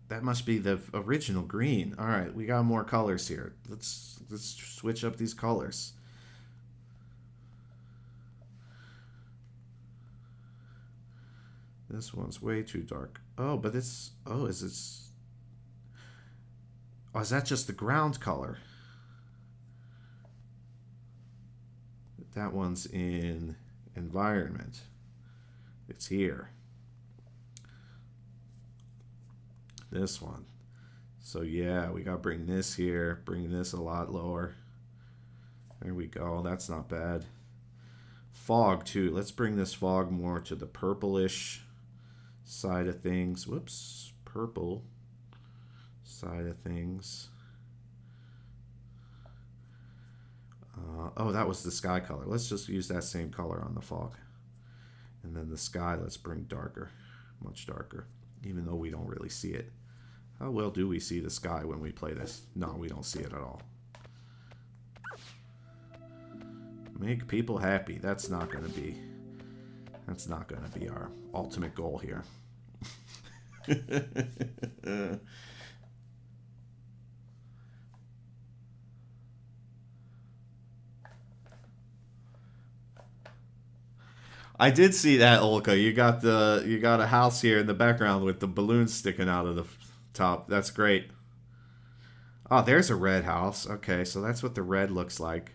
That must be the original green. All right, we got more colors here. Let's switch up these colors. This one's way too dark. Oh, but it's... Oh, is this... Oh, is that just the ground color? That one's in environment. It's here. This one. So yeah, we gotta bring this here. Bring this a lot lower. There we go. That's not bad. Fog, too. Let's bring this fog more to the purplish side of things. Whoops, purple side of things. Oh, that was the sky color. Let's just use that same color on the fog. And then the sky, let's bring darker. much darker, even though we don't really see it. How well do we see the sky when we play this? No, we don't see it at all. Make people happy. That's not going to be our ultimate goal here. I did see that, Olka. You got a house here in the background with the balloons sticking out of the top. That's great. Oh, there's a red house. Okay, so that's what the red looks like.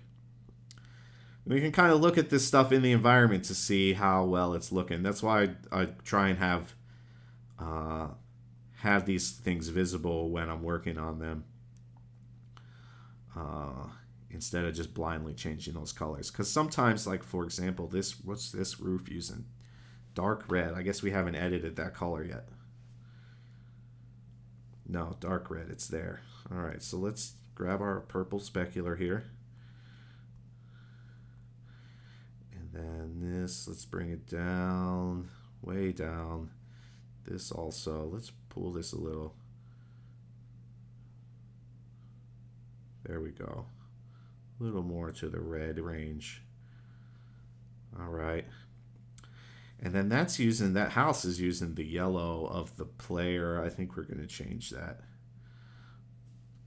We can kind of look at this stuff in the environment to see how well it's looking. That's why I try and have these things visible when I'm working on them. Instead of just blindly changing those colors. Because sometimes, like, for example, what's this roof using? Dark red. I guess we haven't edited that color yet. No, dark red. It's there. All right, so let's grab our purple specular here. And then this, let's bring it down, way down. This also, let's pull this a little. There we go. A little more to the red range. All right. And then that house is using the yellow of the player. I think we're going to change that.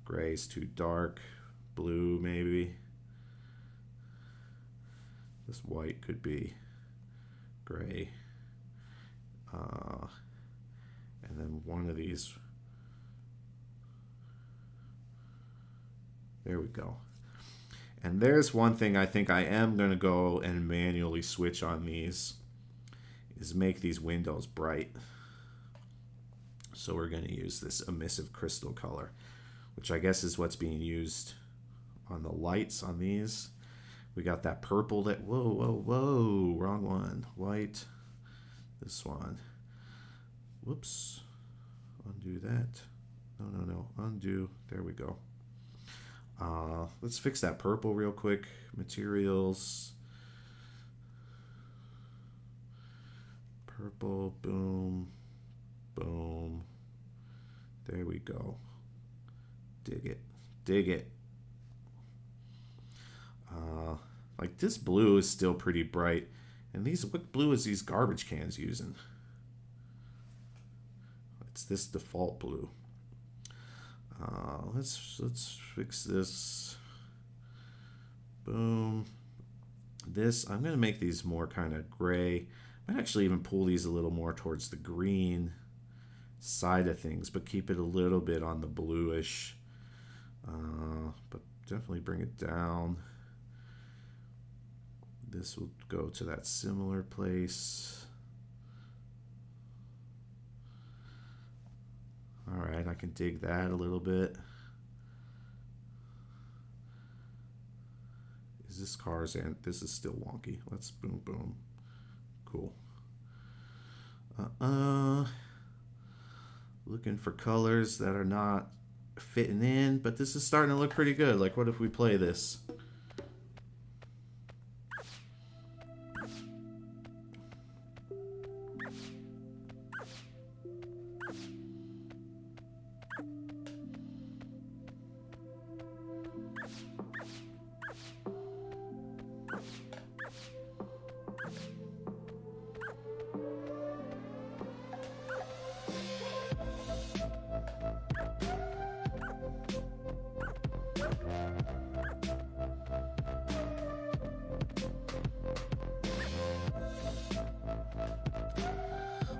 Gray's too dark. Blue, maybe. This white could be gray. And then one of these. There we go. And there's one thing I think I am going to go and manually switch on these, is make these windows bright. So we're going to use this emissive crystal color, which I guess is what's being used on the lights on these. We got that purple that, whoa, wrong one. White, this one. Whoops, undo that. No, undo, there we go. Let's fix that purple real quick. Materials. Purple, boom, boom. There we go. Dig it, dig it. Like this blue is still pretty bright. And what blue is these garbage cans using? It's this default blue. Let's fix this. Boom. This, I'm going to make these more kind of gray. I might actually even pull these a little more towards the green side of things, but keep it a little bit on the bluish. But definitely bring it down. This will go to that similar place. All right, I can dig that a little bit. Is this cars and this is still wonky. Let's boom, boom. Cool. Looking for colors that are not fitting in, but this is starting to look pretty good. Like, what if we play this?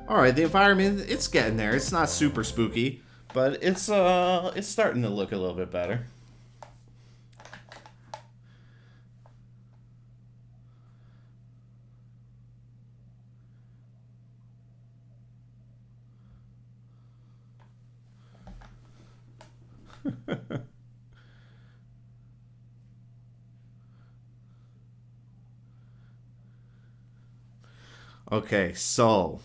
All right, the environment, it's getting there. It's not super spooky, but it's starting to look a little bit better. Okay, so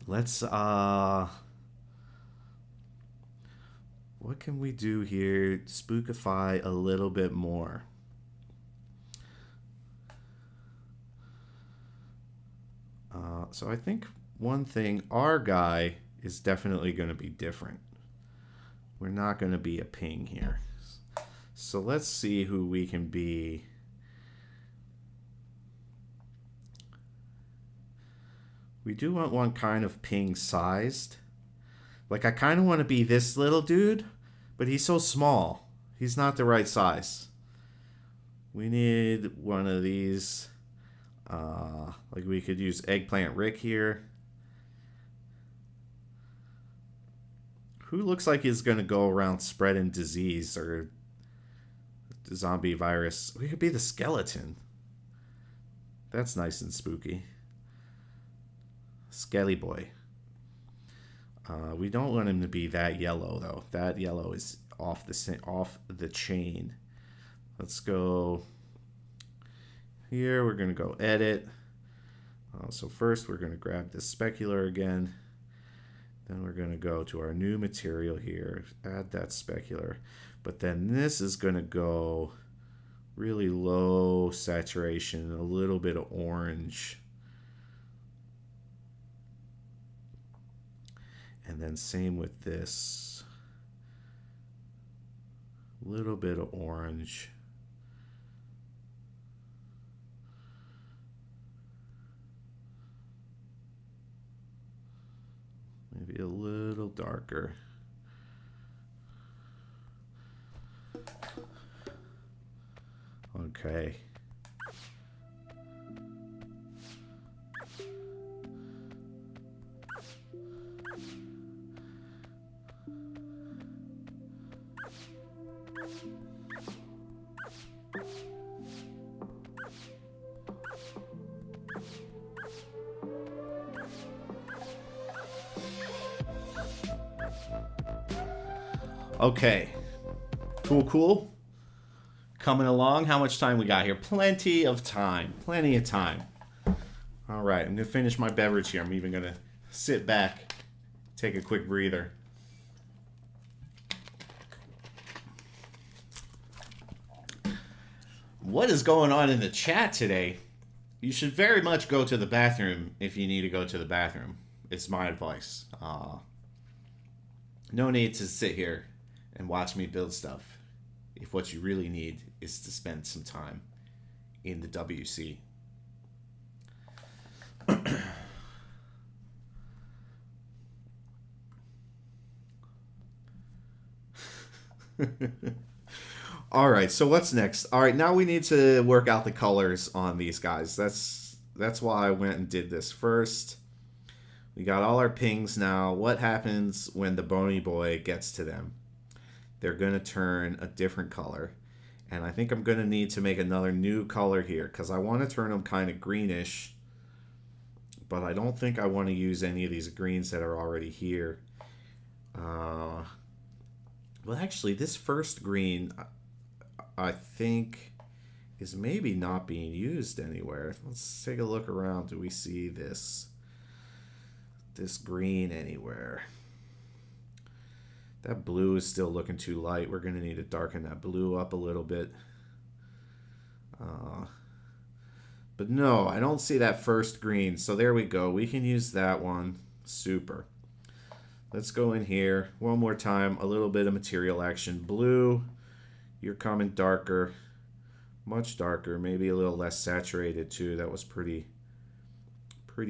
let's what can we do here? Spookify a little bit more. So I think one thing, our guy is definitely going to be different. We're not going to be a ping here. So let's see who we can be. We do want one kind of ping sized. Like I kind of want to be this little dude, but he's so small. He's not the right size. We need one of these. Like we could use Eggplant Rick here. Who looks like he's going to go around spreading disease or the zombie virus? We could be the skeleton. That's nice and spooky. Skelly boy. We don't want him to be that yellow though. That yellow is off the chain. Let's go here. We're gonna go edit. So first we're gonna grab this specular again. Then we're gonna go to our new material here. Add that specular. But then this is gonna go really low saturation, a little bit of orange. And then same with this. A little bit of orange. Maybe a little darker. Okay. Okay. Cool. Coming along. How much time we got here? Plenty of time. Plenty of time. All right. I'm going to finish my beverage here. I'm even going to sit back, take a quick breather. What is going on in the chat today? You should very much go to the bathroom if you need to go to the bathroom. It's my advice. No need to sit here and watch me build stuff if what you really need is to spend some time in the WC. All right, so what's next? All right, now we need to work out the colors on these guys. That's why I went and did this first. We got all our pings now. What happens when the bony boy gets to them? They're going to turn a different color. And I think I'm going to need to make another new color here because I want to turn them kind of greenish. But I don't think I want to use any of these greens that are already here. Well, actually, this first green, I think, is maybe not being used anywhere. Let's take a look around. Do we see this green anywhere? That blue is still looking too light. We're going to need to darken that blue up a little bit. But no, I don't see that first green. So there we go. We can use that one. Super. Let's go in here one more time. A little bit of material action. Blue, you're coming darker. Much darker. Maybe a little less saturated too. That was pretty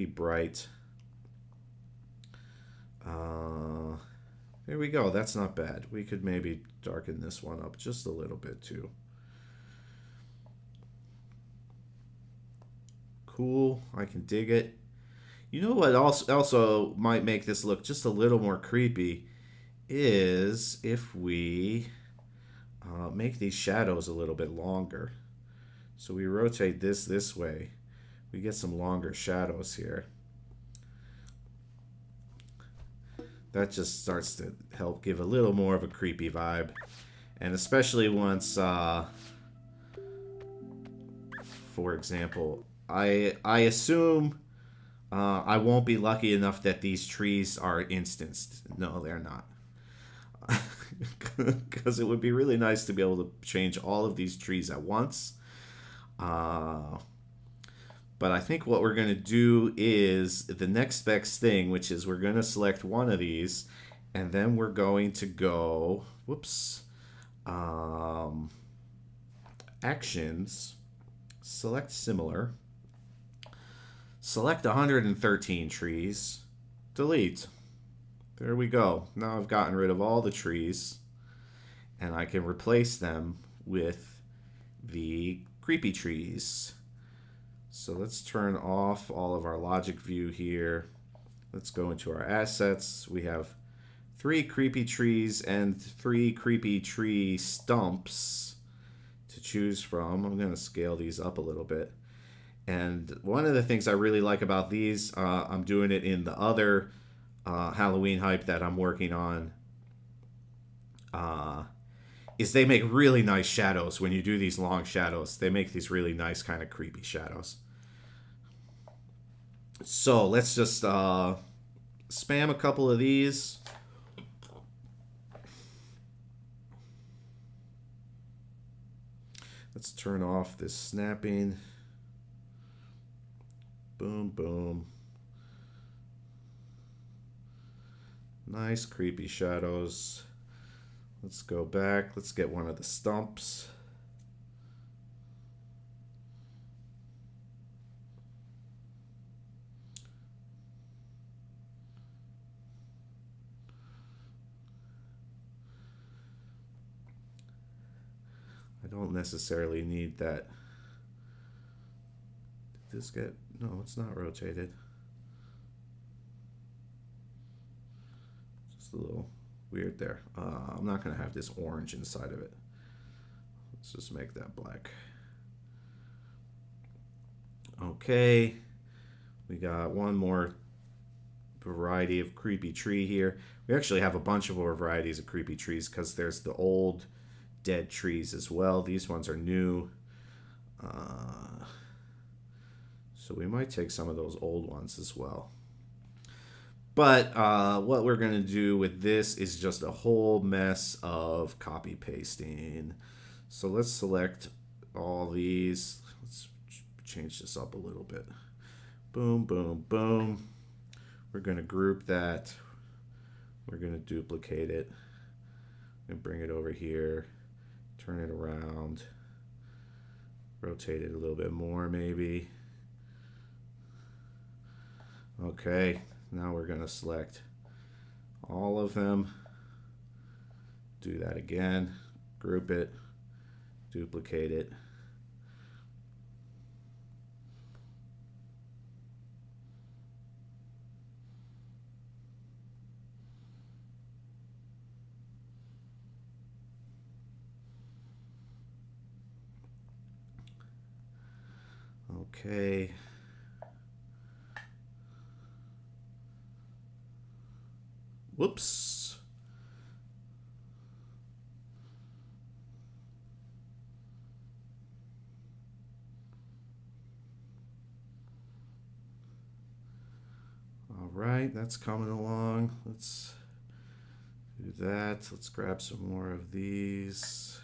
bright. There we go. That's not bad. We could maybe darken this one up just a little bit too. Cool. I can dig it. You know what also might make this look just a little more creepy is if we make these shadows a little bit longer. So we rotate this way. We get some longer shadows here. That just starts to help give a little more of a creepy vibe. And especially once, for example, I assume I won't be lucky enough that these trees are instanced. No, they're not. Because it would be really nice to be able to change all of these trees at once. But But I think what we're going to do is the next best thing, which is we're going to select one of these, and then we're going to go, whoops, actions, select similar, select 113 trees, delete. There we go. Now I've gotten rid of all the trees, and I can replace them with the creepy trees. So let's turn off all of our logic view here. Let's go into our assets. We have 3 creepy trees and 3 creepy tree stumps to choose from. I'm going to scale these up a little bit. And one of the things I really like about these, I'm doing it in the other Halloween hype that I'm working on, is they make really nice shadows. When you do these long shadows, they make these really nice kind of creepy shadows. So let's just spam a couple of these. Let's turn off this snapping. Boom, boom. Nice creepy shadows. Let's go back. Let's get one of the stumps. I don't necessarily need that. Did this get... No, it's not rotated. Just a little weird there. I'm not going to have this orange inside of it. Let's just make that black. Okay. We got one more variety of creepy tree here. We actually have a bunch of more varieties of creepy trees because there's the old dead trees as well. These ones are new. So we might take some of those old ones as well. But what we're going to do with this is just a whole mess of copy pasting. So let's select all these. Let's change this up a little bit. Boom, boom, boom. We're going to group that. We're going to duplicate it and bring it over here. Turn it around. Rotate it a little bit more maybe. Okay, now we're going to select all of them. Do that again. Group it. Duplicate it. Okay. Whoops. All right, that's coming along. Let's do that. Let's grab some more of these.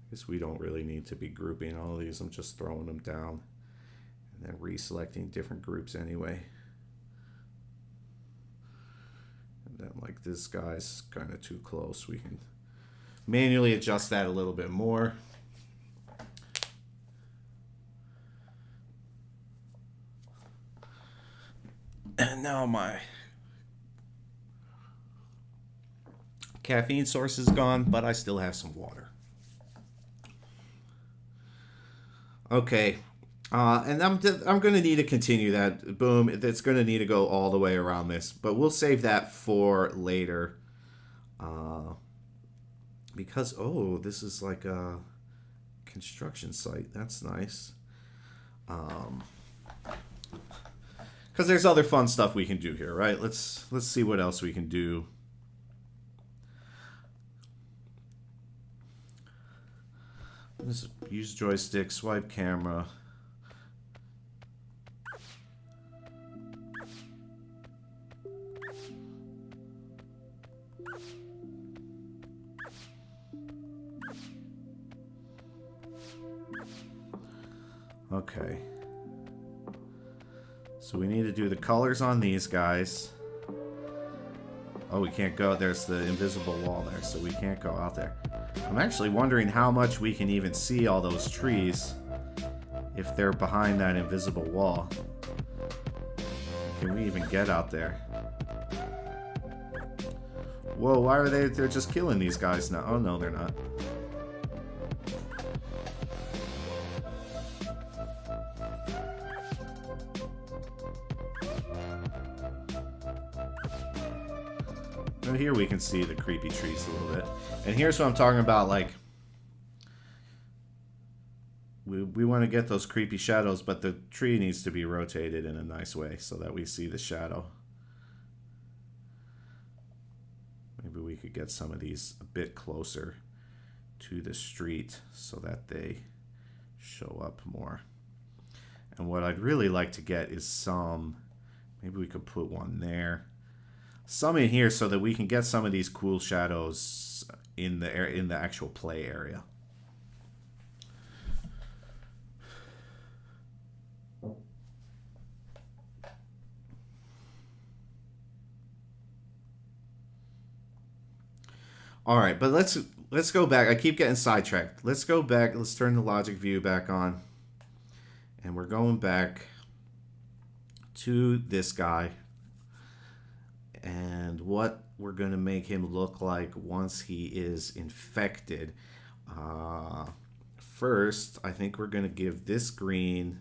I guess we don't really need to be grouping all of these. I'm just throwing them down and then reselecting different groups anyway. And then like this guy's kind of too close. We can manually adjust that a little bit more. And now my caffeine source is gone, but I still have some water. Okay, and I'm going to need to continue that. Boom, it's going to need to go all the way around this, but we'll save that for later. Because, oh, this is like a construction site. That's nice. Because there's other fun stuff we can do here, right? Let's see what else we can do. Let's use joystick, swipe camera. Okay. So we need to do the colors on these guys. Oh, we can't go. There's the invisible wall there, so we can't go out there. I'm actually wondering how much we can even see all those trees if they're behind that invisible wall. Can we even get out there? Whoa, why are they're just killing these guys now? Oh, no, they're not. Now here we can see the creepy trees a little bit. And here's what I'm talking about, like, we want to get those creepy shadows, but the tree needs to be rotated in a nice way so that we see the shadow. Maybe we could get some of these a bit closer to the street so that they show up more. And what I'd really like to get is some, maybe we could put one there. Some in here so that we can get some of these cool shadows in the actual play area. All right, but let's go back. I keep getting sidetracked. Let's go back. Let's turn the logic view back on. And we're going back to this guy. And what we're going to make him look like once he is infected. First, I think we're going to give this green.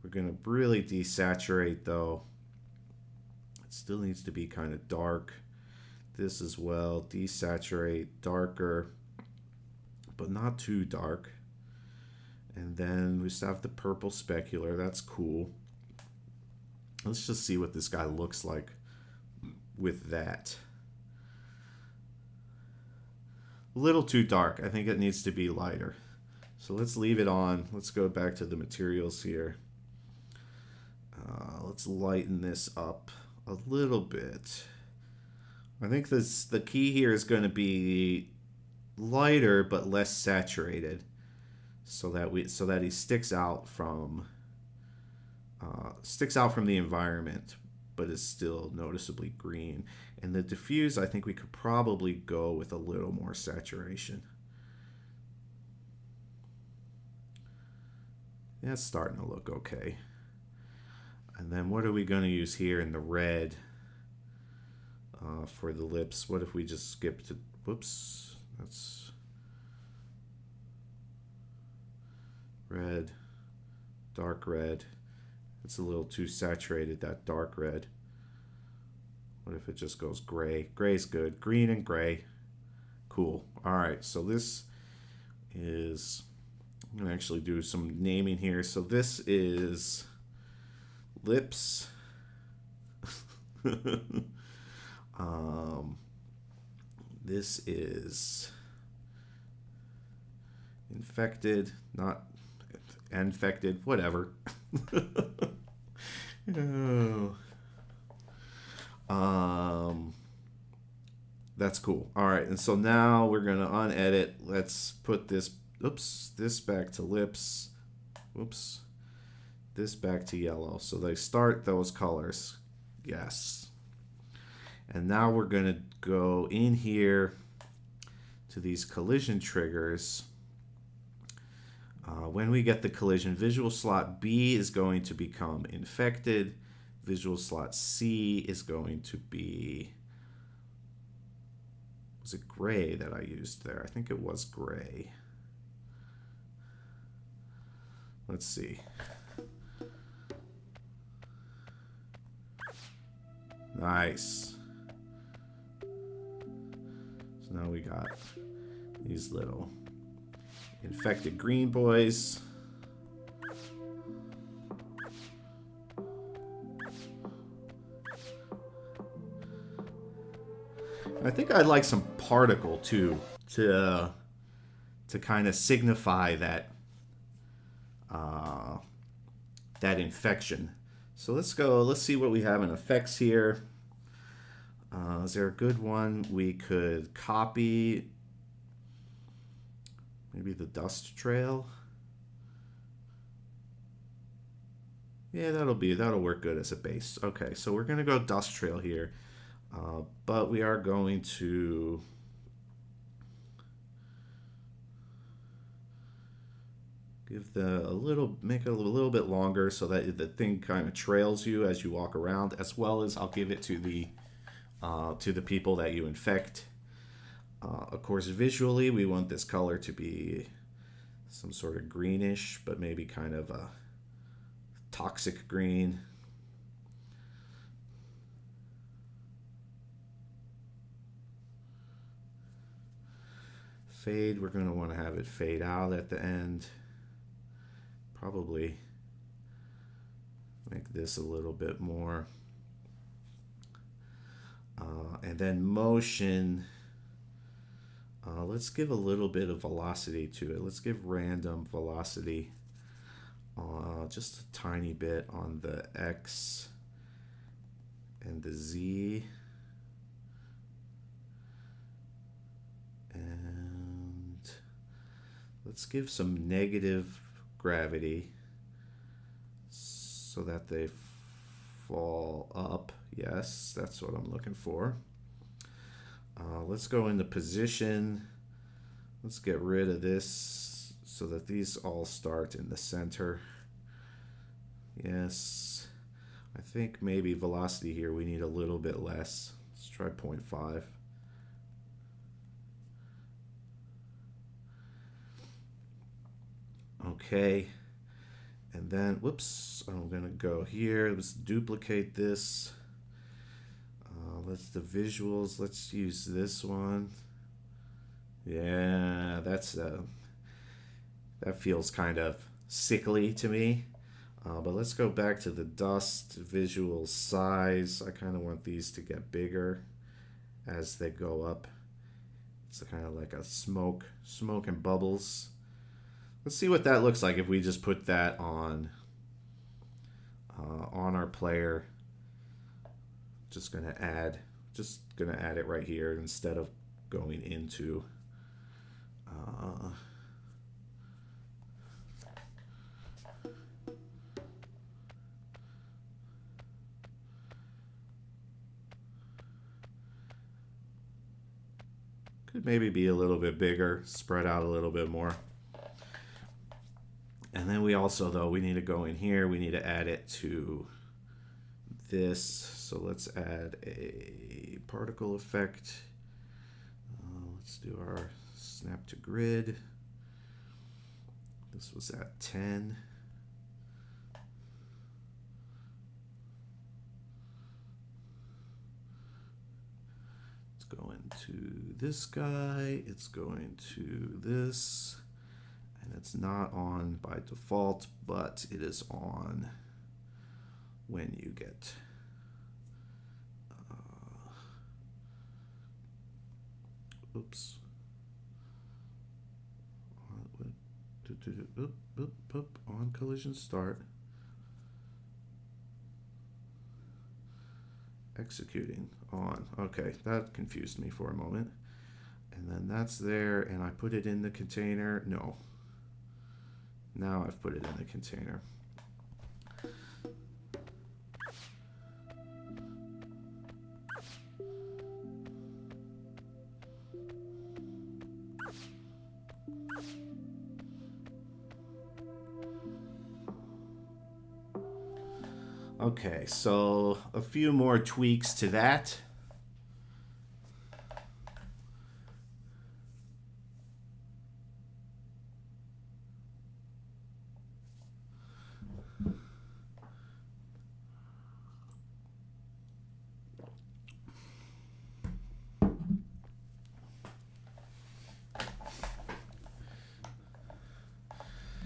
We're going to really desaturate, though. It still needs to be kind of dark. This as well, desaturate, darker, but not too dark. And then we still have the purple specular. That's cool. Let's just see what this guy looks like with that. A little too dark. I think it needs to be lighter. So let's leave it on. Let's go back to the materials here. Let's lighten this up a little bit. I think the key here is going to be lighter but less saturated, so that he sticks out from the environment, but is still noticeably green. And the diffuse, I think we could probably go with a little more saturation. Yeah, it's starting to look okay. And then what are we going to use here in the red? For the lips, what if we just skip to, whoops, that's red, dark red. It's a little too saturated, that dark red. What if it just goes gray? Gray's good. Green and gray. Cool. All right, so this is, I'm going to actually do some naming here. So this is lips. This is infected, not infected, whatever. That's cool. All right, and so now we're gonna unedit. Let's put this, oops, this back to lips. Oops, this back to yellow. So they start those colors. Yes. And now we're going to go in here to these collision triggers. When we get the collision, visual slot B is going to become infected. Visual slot C is going to be, was it gray that I used there? I think it was gray. Let's see. Nice. So now we got these little infected green boys. I think I'd like some particle too to kind of signify that that infection. So let's go. Let's see what we have in effects here. Is there a good one we could copy? Maybe the dust trail. Yeah, that'll work good as a base. Okay, so we're gonna go Dust Trail here, but we are going to make it a little bit longer so that the thing kind of trails you as you walk around, as well as I'll give it to the people that you infect. Of course, visually, we want this color to be some sort of greenish, but maybe kind of a toxic green. Fade, we're going to want to have it fade out at the end. Probably make this a little bit more. And then motion, let's give a little bit of velocity to it. Let's give random velocity, just a tiny bit on the X and the Z. And let's give some negative gravity so that they fall up. Yes, that's what I'm looking for. Let's go into position. Let's get rid of this so that these all start in the center. Yes, I think maybe velocity here we need a little bit less. Let's try 0.5. Okay, and then whoops, I'm gonna go here. Let's duplicate this. Let's the visuals. Let's use this one. Yeah, that feels kind of sickly to me. But let's go back to the dust visual size. I kind of want these to get bigger as they go up. It's kind of like a smoke and bubbles. Let's see what that looks like if we just put that on our player. Just gonna add it right here instead of going into could maybe be a little bit bigger, spread out a little bit more. And then we also, though, we need to go in here. We need to add it to this. So let's add a particle effect. Let's do our snap to grid. This was at 10. It's going to this guy. It's going to this. And it's not on by default, but it is on when you get oops. On collision start. Executing on. Okay, that confused me for a moment. And then that's there, and I put it in the container. No. Now I've put it in the container. Okay, so a few more tweaks to that.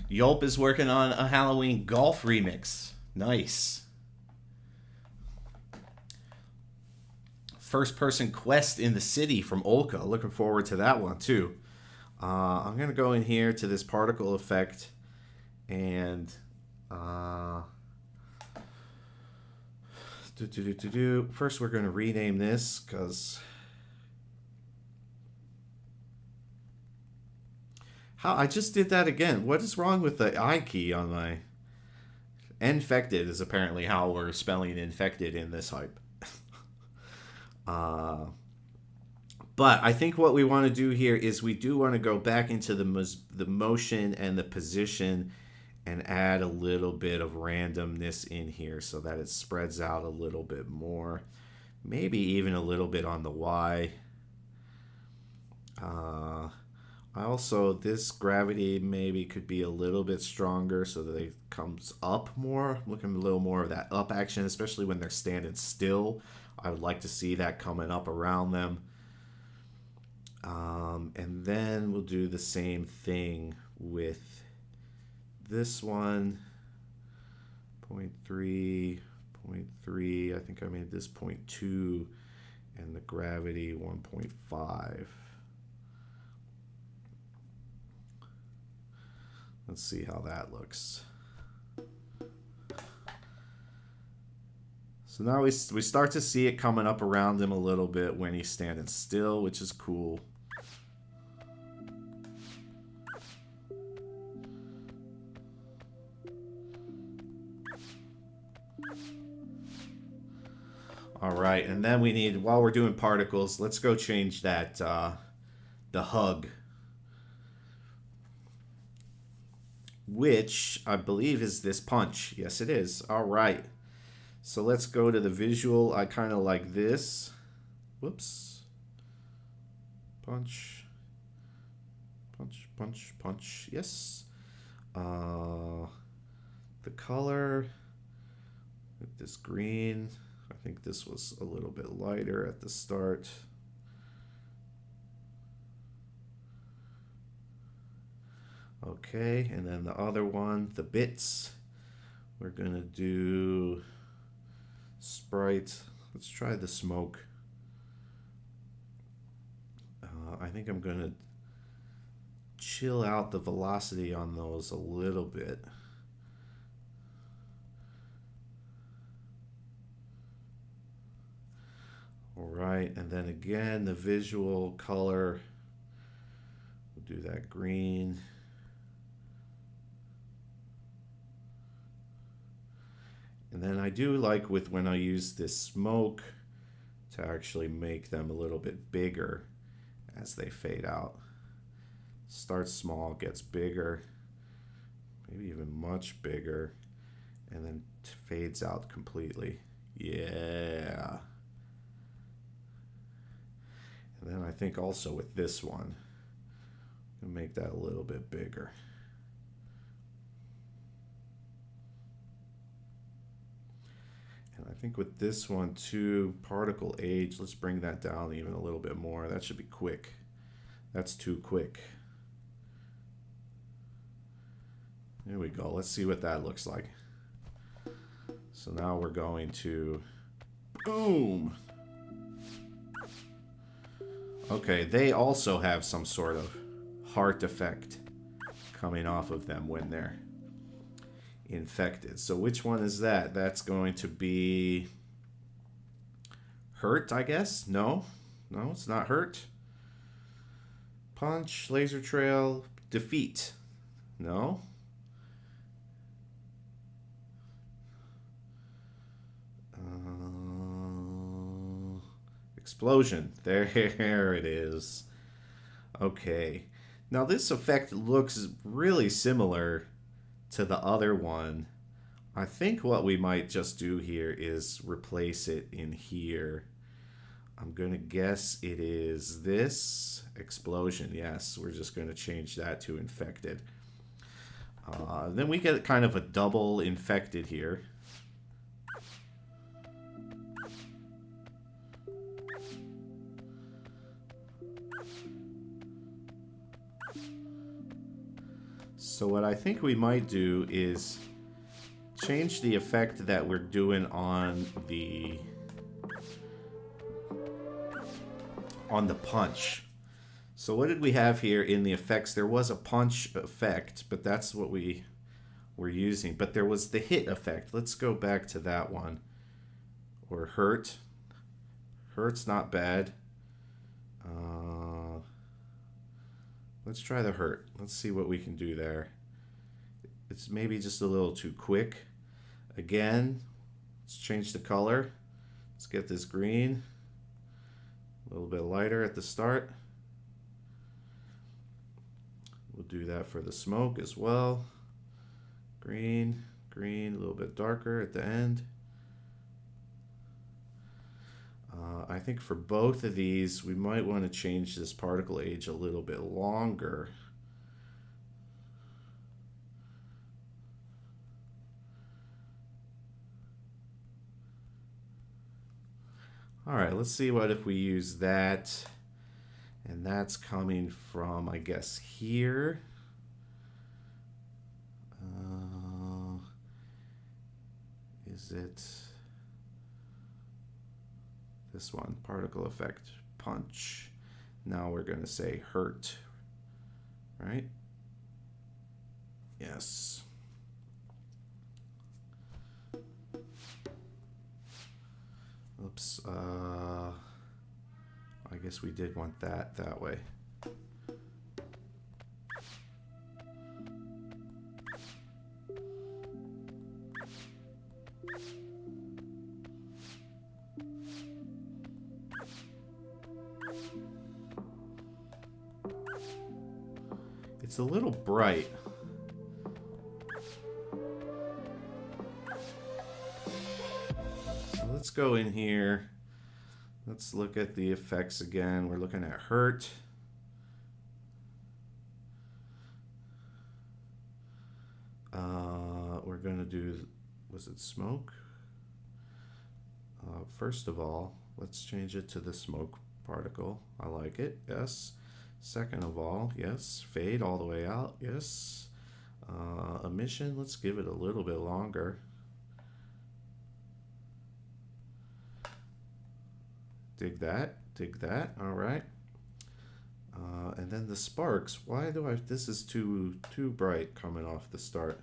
Yelp is working on a Halloween golf remix. Nice. First person quest in the city from Olka. Looking forward to that one too. I'm going to go in here to this particle effect and first we're going to rename this because how I just did that again. What is wrong with the I key on my Infected is apparently how we're spelling infected in this hype. But I think what we want to do here is we do want to go back into the motion and the position and add a little bit of randomness in here so that it spreads out a little bit more. Maybe even a little bit on the Y. Also, this gravity maybe could be a little bit stronger so that it comes up more. Looking a little more of that up action, especially when they're standing still. I would like to see that coming up around them. And then we'll do the same thing with this one. 0.3, 0.3. I think I made this 0.2 and the gravity 1.5. Let's see how that looks. So now we start to see it coming up around him a little bit when he's standing still, which is cool. All right, and then we need, while we're doing particles, let's go change that, the hug, which I believe is this punch. Yes, it is. All right. So let's go to the visual. I kind of like this. Whoops. Punch. Punch, punch, punch. Yes. The color. With this green. I think this was a little bit lighter at the start. Okay, and then the other one, the bits. We're gonna do Sprite. Let's try the smoke. I think I'm gonna chill out the velocity on those a little bit. All right, and then again, the visual color. We'll do that green. And then I do like when I use this smoke to actually make them a little bit bigger as they fade out. Starts small, gets bigger, maybe even much bigger, and then fades out completely. Yeah. And then I think also with this one, I'm gonna make that a little bit bigger. And I think with this one too, particle age, let's bring that down even a little bit more. That should be quick. That's too quick. There we go. Let's see what that looks like. So now we're going to boom. Okay, they also have some sort of heart effect coming off of them when they're infected. So which one is that? That's going to be hurt, I guess? No, it's not hurt. Punch, laser trail, defeat. No. Explosion. There it is. Okay. Now this effect looks really similar to the other one. I think what we might just do here is replace it in here. I'm going to guess it is this explosion. Yes, we're just going to change that to infected. Then we get kind of a double infected here. So what I think we might do is change the effect that we're doing on the punch. So what did we have here in the effects? There was a punch effect, but that's what we were using. But there was the hit effect. Let's go back to that one. Or hurt. Hurt's not bad. Let's try the hurt. Let's see what we can do there. It's maybe just a little too quick. Again, let's change the color. Let's get this green. A little bit lighter at the start. We'll do that for the smoke as well. Green, green, a little bit darker at the end. I think for both of these, we might want to change this particle age a little bit longer. All right, let's see what if we use that. And that's coming from, I guess, here. Is it this one? Particle effect punch. Now we're going to say hurt, right? Yes. Oops. I guess we did want that way. It's a little bright. So let's go in here. Let's look at the effects again. We're looking at hurt. We're going to do, was it smoke? First of all, let's change it to the smoke particle. I like it, yes. Second of all, yes. Fade all the way out, yes. Emission, let's give it a little bit longer. Dig that, all right. And then the sparks, why do I, this is too bright coming off the start.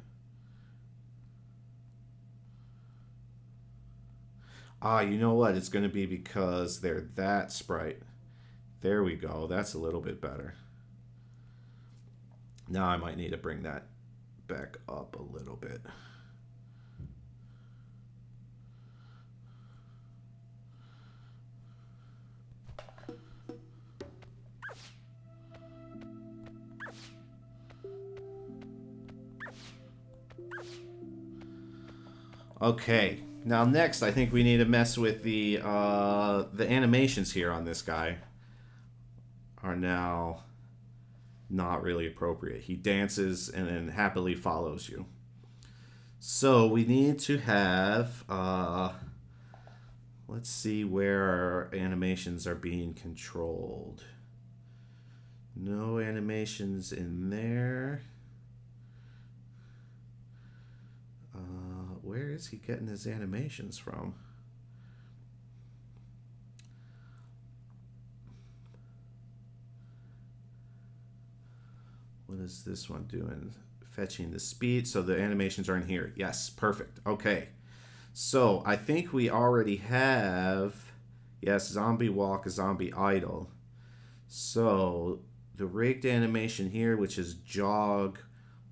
You know what, it's gonna be because they're that sprite. There we go, that's a little bit better. Now I might need to bring that back up a little bit. Okay, now next I think we need to mess with the animations here on this guy are now not really appropriate. He dances and then happily follows you. So we need to have, let's see where our animations are being controlled. No animations in there. Where is he getting his animations from? What is this one doing? Fetching the speed. So the animations are in here. Yes, perfect. Okay. So I think we already have, yes, zombie walk, zombie idle. So the rigged animation here, which is jog,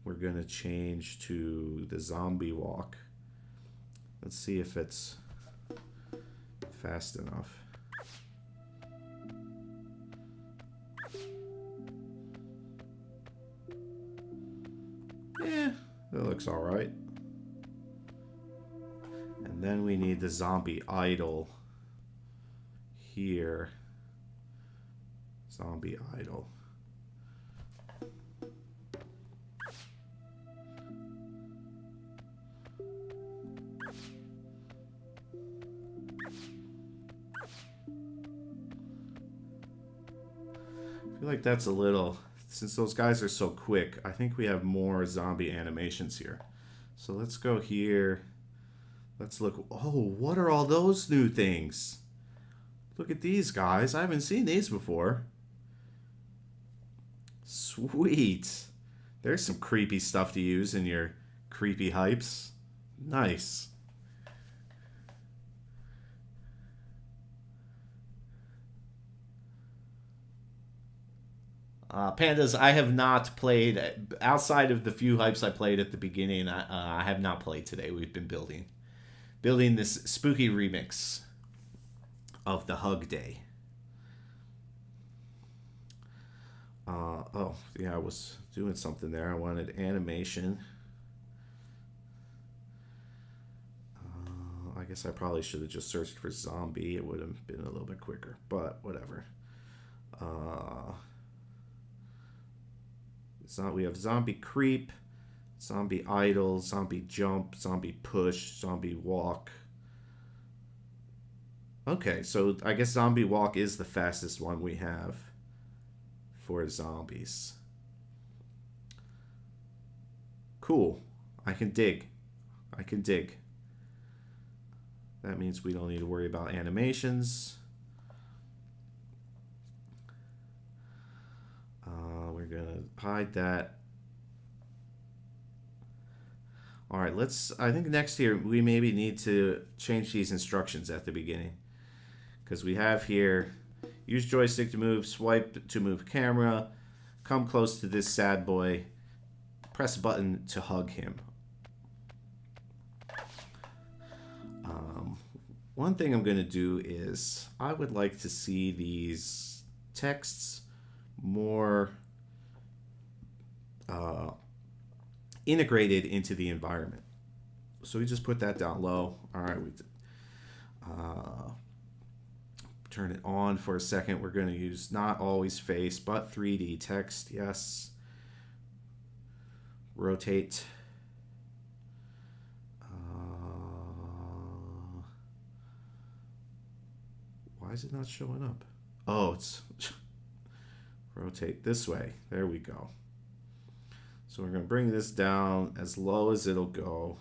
we're going to change to the zombie walk. Let's see if it's fast enough. Yeah, that looks all right. And then we need the zombie idle here. Zombie idle. I feel like that's a little, since those guys are so quick, I think we have more zombie animations here. So let's go here. Let's look. Oh, what are all those new things? Look at these guys. I haven't seen these before. Sweet. There's some creepy stuff to use in your creepy hypes. Nice. Pandas, I have not played, outside of the few hypes I played at the beginning, I have not played today. We've been building this spooky remix of the Hug Day. Oh, yeah, I was doing something there. I wanted animation. I guess I probably should have just searched for zombie. It would have been a little bit quicker, but whatever. We have zombie creep, zombie idle, zombie jump, zombie push, zombie walk. Okay, so I guess zombie walk is the fastest one we have for zombies. Cool. I can dig. I can dig. That means we don't need to worry about animations. We're gonna hide that. All right, I think next here we maybe need to change these instructions at the beginning. Because we have here, use joystick to move, swipe to move camera, come close to this sad boy, press a button to hug him. One thing I'm going to do is I would like to see these texts more integrated into the environment. So we just put that down low. All right, we turn it on for a second. We're going to use not always face, but 3D text. Yes. Rotate. Why is it not showing up? Oh, it's rotate this way. There we go. So we're going to bring this down as low as it'll go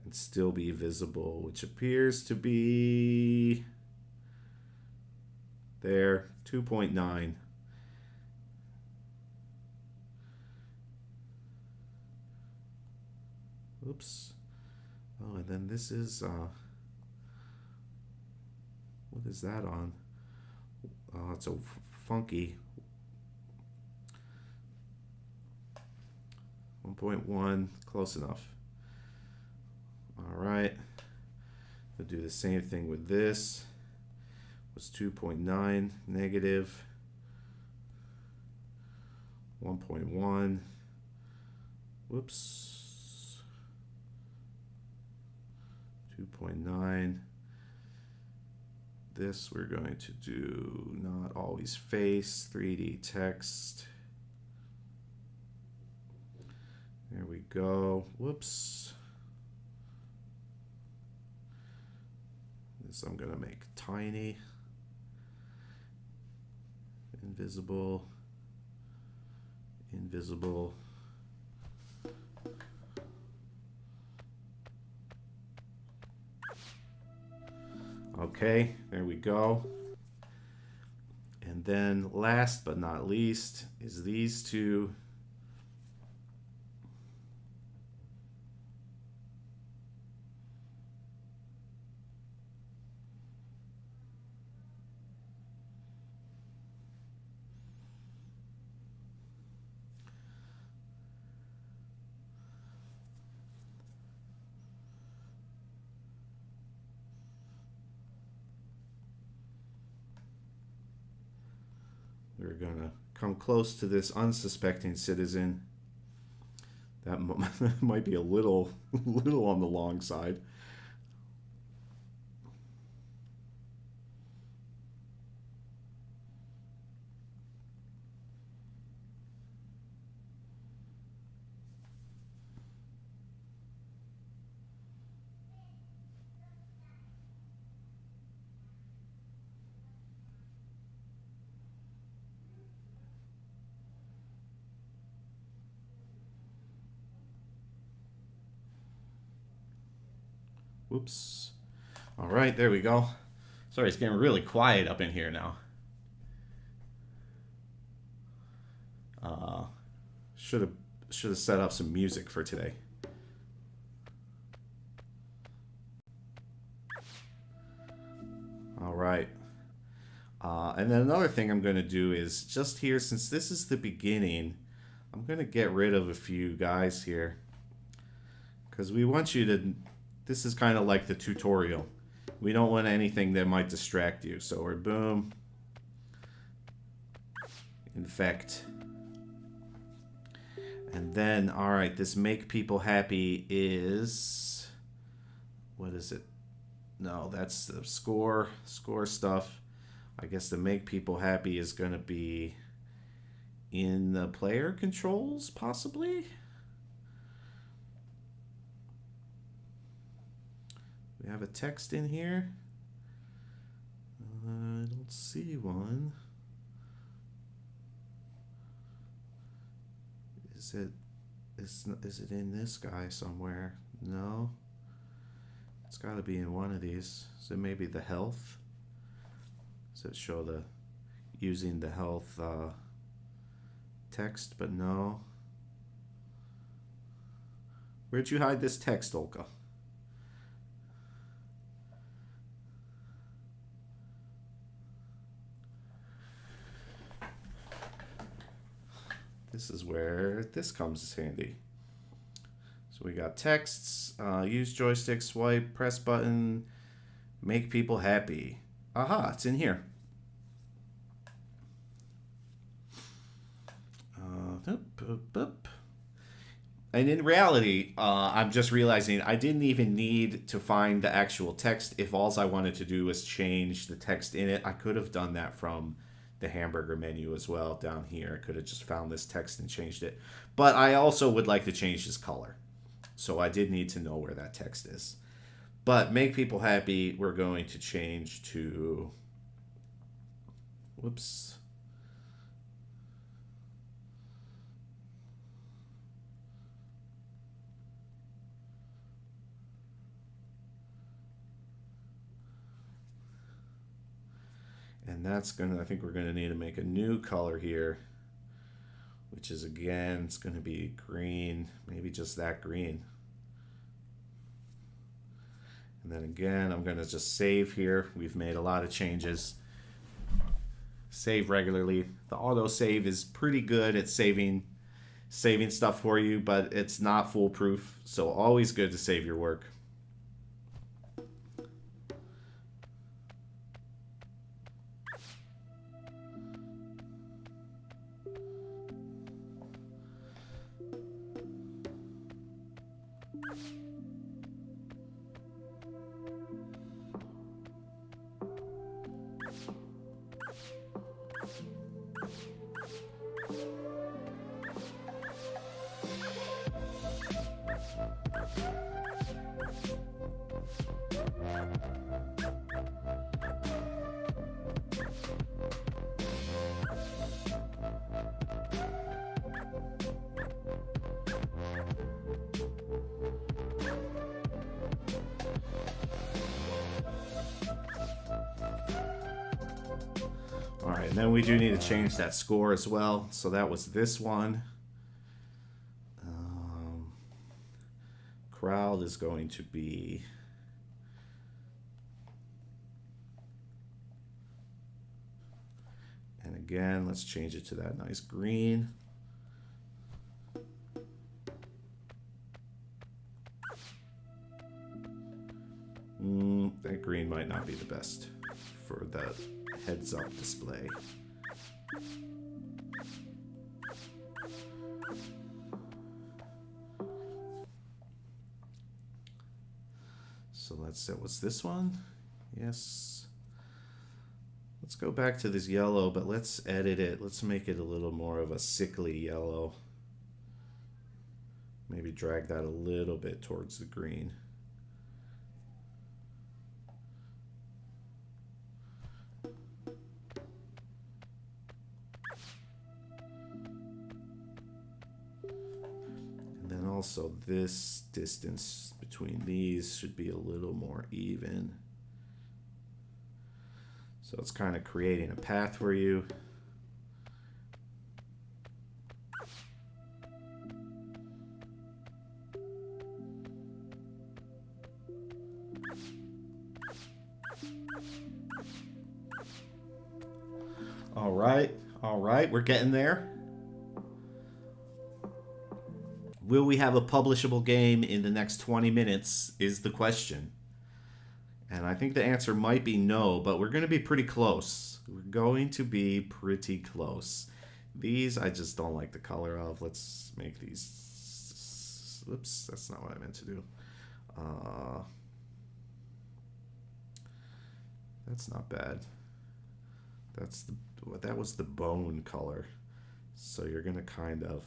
and still be visible, which appears to be there, 2.9. Oops. Oh, and then this is what is that on? Oh, it's so funky. 1.1, close enough. All right. We'll do the same thing with this. It was 2.9, negative. 1.1. Whoops. 2.9. This we're going to do not always face, 3D text. There we go. Whoops. This I'm going to make tiny. Invisible. Invisible. Okay, there we go. And then last but not least is these two. We're gonna come close to this unsuspecting citizen. That might be a little on the long side. Whoops. All right, there we go. Sorry, it's getting really quiet up in here now. Should have set up some music for today. All right. And then another thing I'm going to do is just here, since this is the beginning, I'm going to get rid of a few guys here. Because we want you to, this is kind of like the tutorial. We don't want anything that might distract you. So we're boom. Infect. And then, all right, this make people happy is, what is it? No, that's the score stuff. I guess the make people happy is going to be in the player controls, possibly? We have a text in here. I don't see one. Is it in this guy somewhere? No. It's got to be in one of these. So maybe the health. Does it show the using the health text? But no. Where'd you hide this text, Olka? This is where this comes handy. So we got texts, use joystick, swipe, press button, make people happy. Aha, it's in here. And in reality, I'm just realizing I didn't even need to find the actual text. If all I wanted to do was change the text in it, I could have done that from the hamburger menu as well down here. I could have just found this text and changed it. But I also would like to change this color. So I did need to know where that text is. But make people happy, we're going to change to, whoops. And that's gonna, I think we're gonna need to make a new color here, which is, again, it's gonna be green, maybe just that green. And then again, I'm gonna just save here. We've made a lot of changes. Save regularly. The auto save is pretty good at saving stuff for you, but it's not foolproof. So always good to save your work. Alright, and then we do need to change that score as well. So that was this one. Crowd is going to be... And again, let's change it to that nice green. That green might not be the best for the heads-up display. So let's say, what's this one? Yes. Let's go back to this yellow, but let's edit it. Let's make it a little more of a sickly yellow. Maybe drag that a little bit towards the green. Also, this distance between these should be a little more even. So it's kind of creating a path for you. All right, we're getting there. Will we have a publishable game in the next 20 minutes is the question. And I think the answer might be no, but we're going to be pretty close. We're going to be pretty close. These I just don't like the color of. Let's make these... Oops, that's not what I meant to do. That's not bad. That was the bone color. So you're going to kind of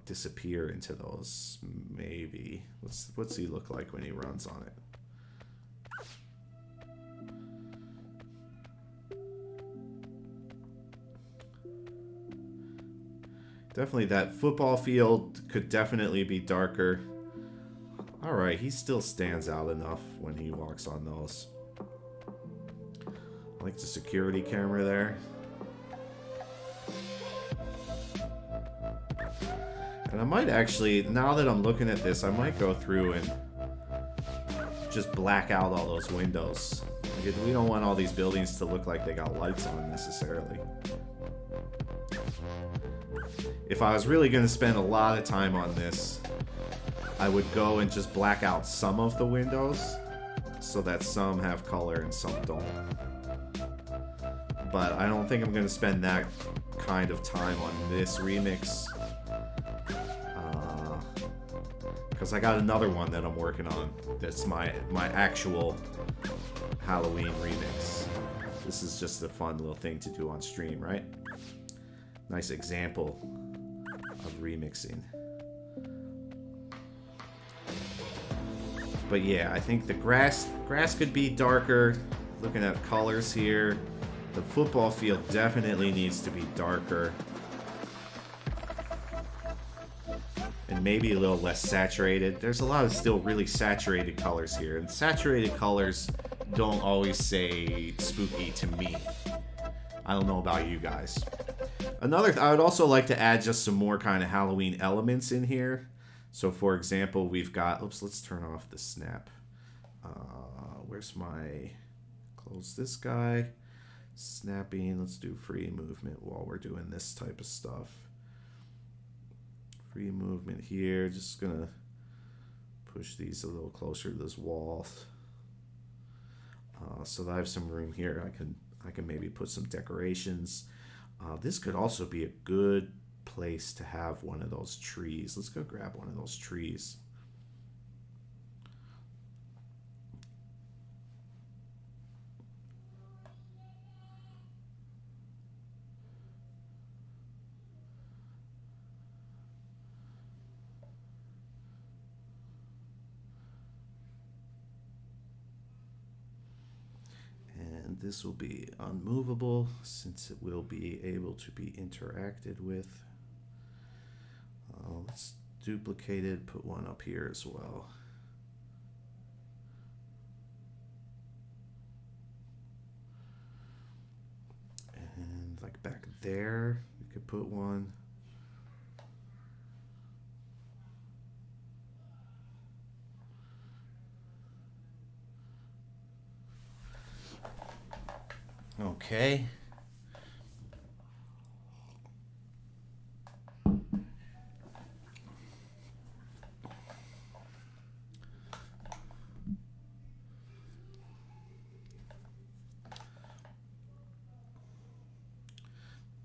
disappear into those, maybe. What's he look like when he runs on it? Definitely that football field could definitely be darker. All right, he still stands out enough when he walks on those. I like the security camera there. And I might actually, now that I'm looking at this, I might go through and just black out all those windows. Because we don't want all these buildings to look like they got lights on necessarily. If I was really going to spend a lot of time on this, I would go and just black out some of the windows so that some have color and some don't. But I don't think I'm going to spend that kind of time on this remix. Because I got another one that I'm working on that's my actual Halloween remix. This is just a fun little thing to do on stream, right? Nice example of remixing. But yeah, I think the grass could be darker. Looking at colors here, the football field definitely needs to be darker. And maybe a little less saturated. There's a lot of still really saturated colors here, and saturated colors don't always say spooky to me. I don't know about you guys. I would also like to add just some more kind of Halloween elements in here. So for example, we've got, oops, let's turn off the snap. Where's my, close this guy. Snapping, let's do free movement while we're doing this type of stuff. Free movement here, just gonna push these a little closer to this wall. So that I have some room here. I can maybe put some decorations. This could also be a good place to have one of those trees. Let's go grab one of those trees. This will be unmovable since it will be able to be interacted with. Let's duplicate it, put one up here as well. And like back there, we could put one. Okay.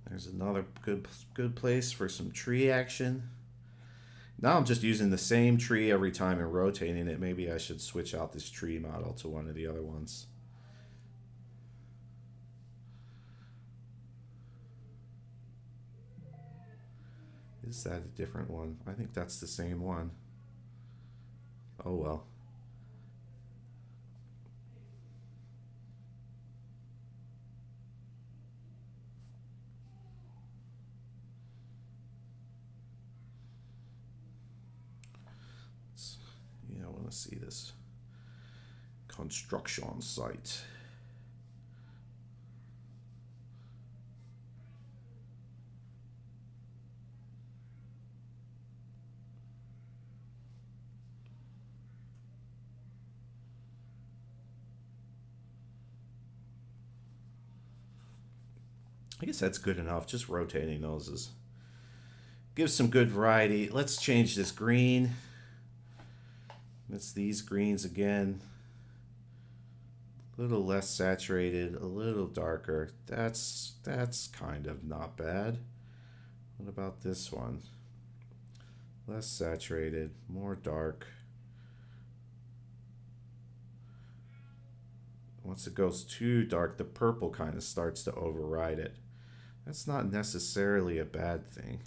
There's another good place for some tree action. Now I'm just using the same tree every time and rotating it. Maybe I should switch out this tree model to one of the other ones. Is that a different one? I think that's the same one. Oh well. Yeah, I want to see this construction site. I guess that's good enough. Just rotating those gives some good variety. Let's change this green. It's these greens again. A little less saturated, a little darker. That's kind of not bad. What about this one? Less saturated, more dark. Once it goes too dark, the purple kind of starts to override it. That's not necessarily a bad thing.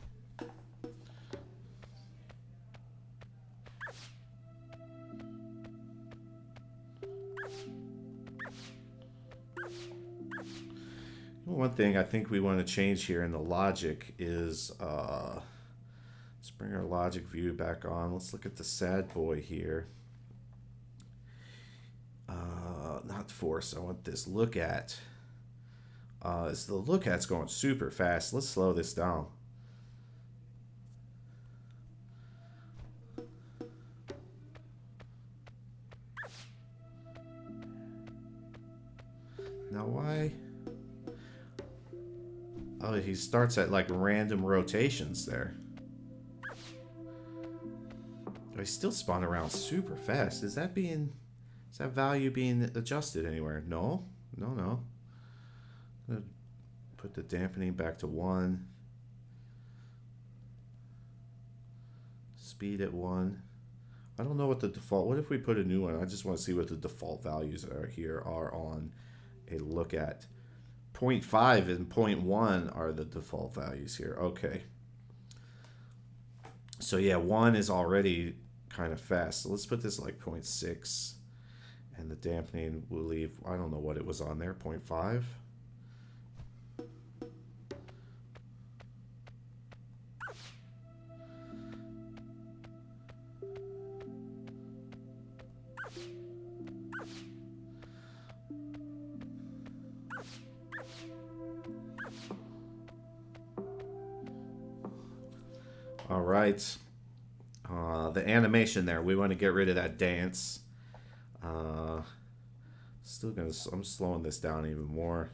One thing I think we want to change here in the logic is, let's bring our logic view back on. Let's look at the sad boy here. Not force, I want this look at. The look at's going super fast. Let's slow this down. Now why? Oh, he starts at like random rotations there. Oh, he still spun around super fast. Is that value being adjusted anywhere? No, no, no. I'm gonna put the dampening back to 1. Speed at 1. I don't know what the default. What if we put a new one? I just want to see what the default values are here are on a look at. 0.5 and 0.1 are the default values here. Okay. So yeah, 1 is already kind of fast. So let's put this like 0.6. And the dampening will leave, I don't know what it was on there, 0.5. All right. The animation there, we want to get rid of that dance. I'm slowing this down even more.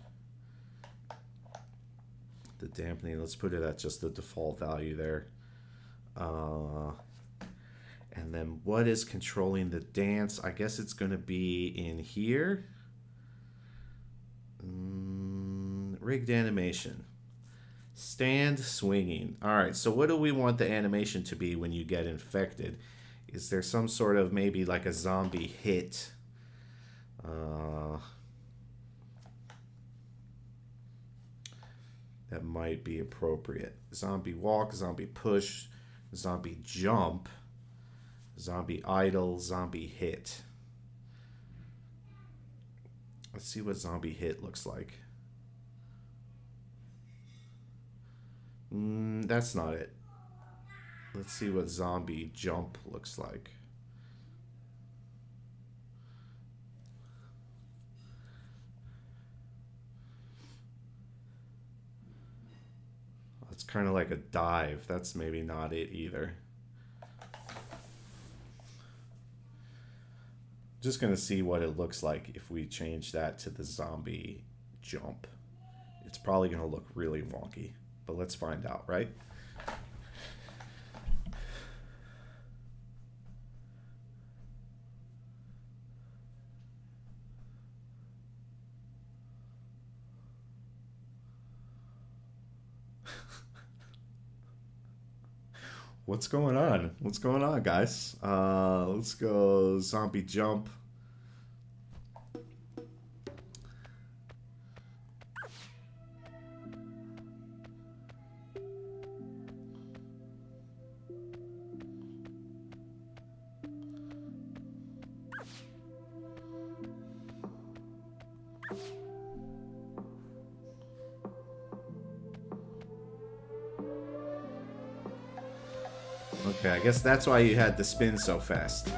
The dampening, let's put it at just the default value there. And then what is controlling the dance? I guess it's going to be in here. Rigged animation. Stand swinging. All right, so what do we want the animation to be when you get infected? Is there some sort of maybe like a zombie hit? That might be appropriate. Zombie walk, zombie push, zombie jump, zombie idle, zombie hit. Let's see what zombie hit looks like. That's not it. Let's see what zombie jump looks like. It's kind of like a dive. That's maybe not it either. Just going to see what it looks like if we change that to the zombie jump. It's probably going to look really wonky, but let's find out, right? What's going on? What's going on, guys? Let's go zombie jump. Okay, I guess that's why you had to spin so fast.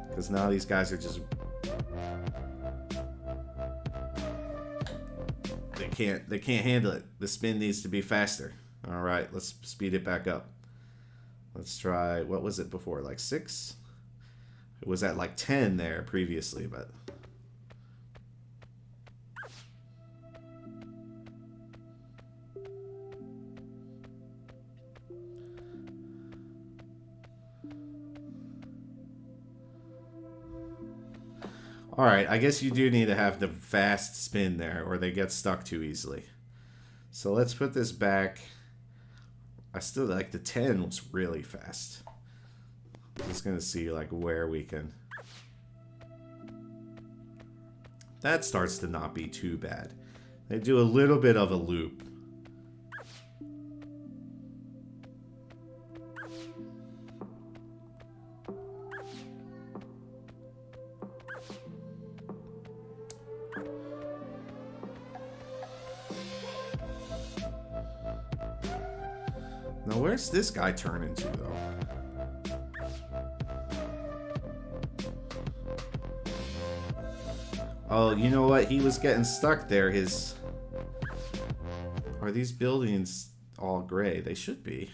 Because now these guys are just... They can't handle it. The spin needs to be faster. Alright, let's speed it back up. Let's try... What was it before? Like 6? It was at like 10 there previously, but... Alright, I guess you do need to have the fast spin there, or they get stuck too easily. So let's put this back. I still like the 10 was really fast. I'm just gonna see like where we can. That starts to not be too bad. They do a little bit of a loop. Now, where's this guy turn into, though? Oh, you know what? He was getting stuck there. His... Are these buildings all gray? They should be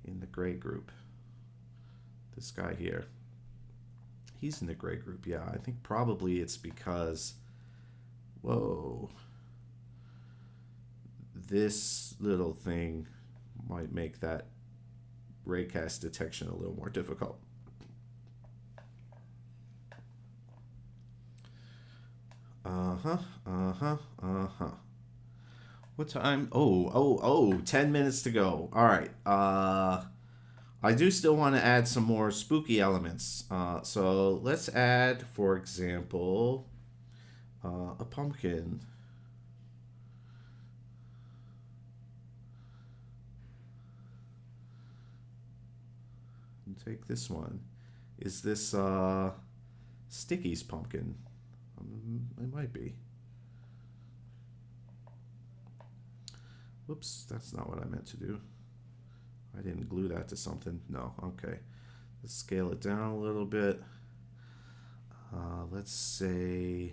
in the gray group. This guy here. He's in the gray group. Yeah, I think probably it's because... Whoa. This little thing might make that raycast detection a little more difficult. What time? Oh, 10 minutes to go. All right. I do still want to add some more spooky elements. So let's add, for example, a pumpkin. Take this one. Is this Sticky's pumpkin? It might be. Whoops, that's not what I meant to do. I didn't glue that to something. No, okay. Let's scale it down a little bit. Let's say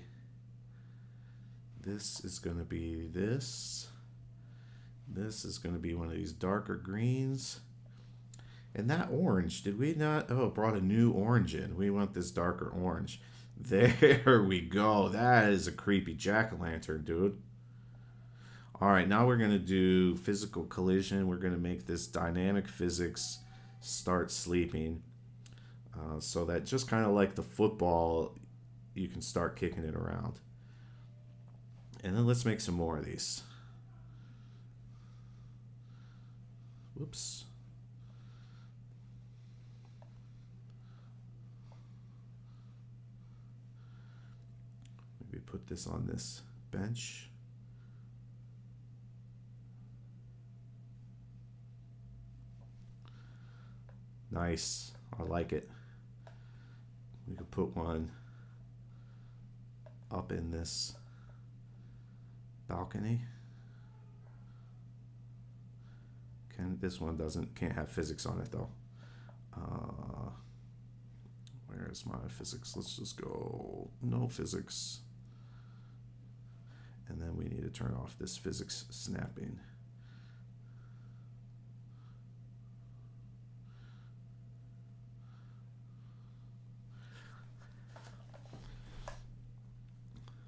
this is going to be this. This is going to be one of these darker greens. And that orange, did we not? Oh, it brought a new orange in. We want this darker orange. There we go. That is a creepy jack-o'-lantern, dude. All right, now we're going to do physical collision. We're going to make this dynamic physics start sleeping. So that just kind of like the football, you can start kicking it around. And then let's make some more of these. Whoops. Maybe put this on this bench. Nice. I like it. We could put one up in this balcony. This one can't have physics on it though. Where's my physics? Let's just go no physics. And then we need to turn off this physics snapping.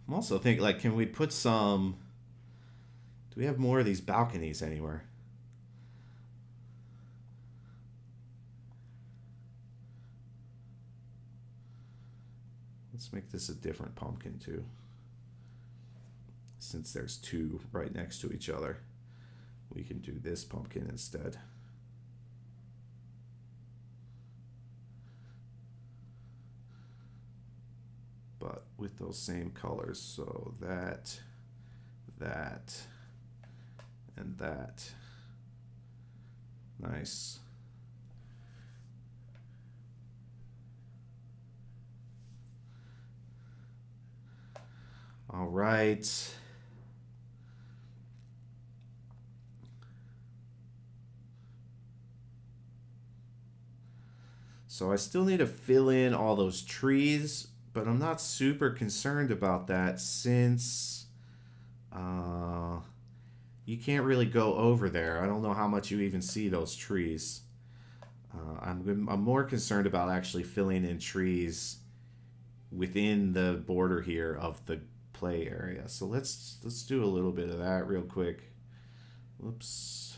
I'm also thinking, like, can we put some... Do we have more of these balconies anywhere? Let's make this a different pumpkin, too. Since there's two right next to each other, we can do this pumpkin instead. But with those same colors, so that, and that. Nice. All right. So I still need to fill in all those trees, but I'm not super concerned about that since you can't really go over there. I don't know how much you even see those trees. I'm more concerned about actually filling in trees within the border here of the play area. So let's do a little bit of that real quick. Whoops.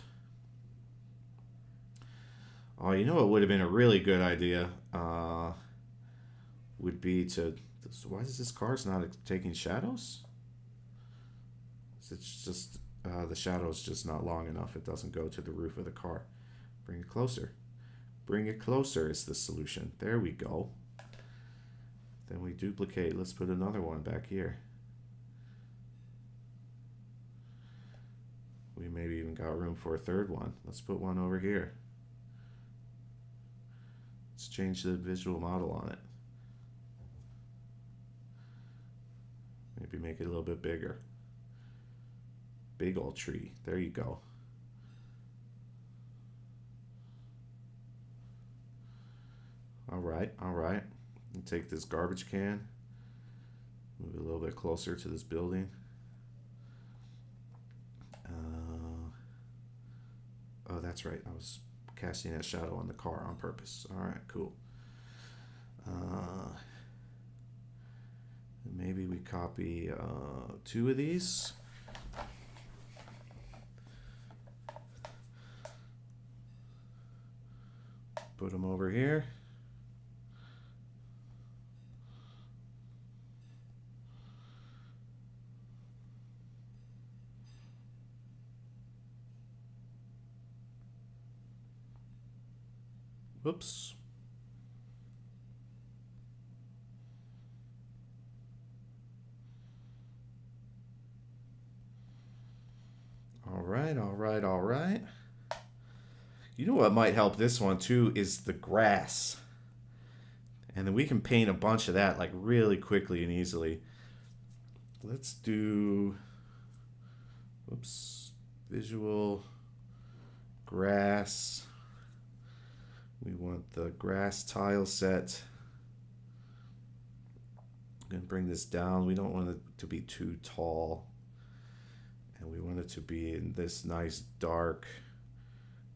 Oh, you know what would have been a really good idea? Would be to Why is this car's not taking shadows? It's just the shadow's just not long enough. It doesn't go to the roof of the car. Bring it closer. Bring it closer is the solution. There we go. Then we duplicate. Let's put another one back here. We maybe even got room for a third one. Let's put one over here. Let's change the visual model on it. Maybe make it a little bit bigger. Big old tree. There you go. All right, all right. And take this garbage can. Move it a little bit closer to this building. Oh, that's right. I was casting that shadow on the car on purpose. All right, cool. Maybe we copy 2 of these. Put them over here. Whoops. All right, all right, all right. You know what might help this one too is the grass. And then we can paint a bunch of that like really quickly and easily. Let's do, whoops, visual, grass. We want the grass tile set. I'm going to bring this down. We don't want it to be too tall. And we want it to be in this nice dark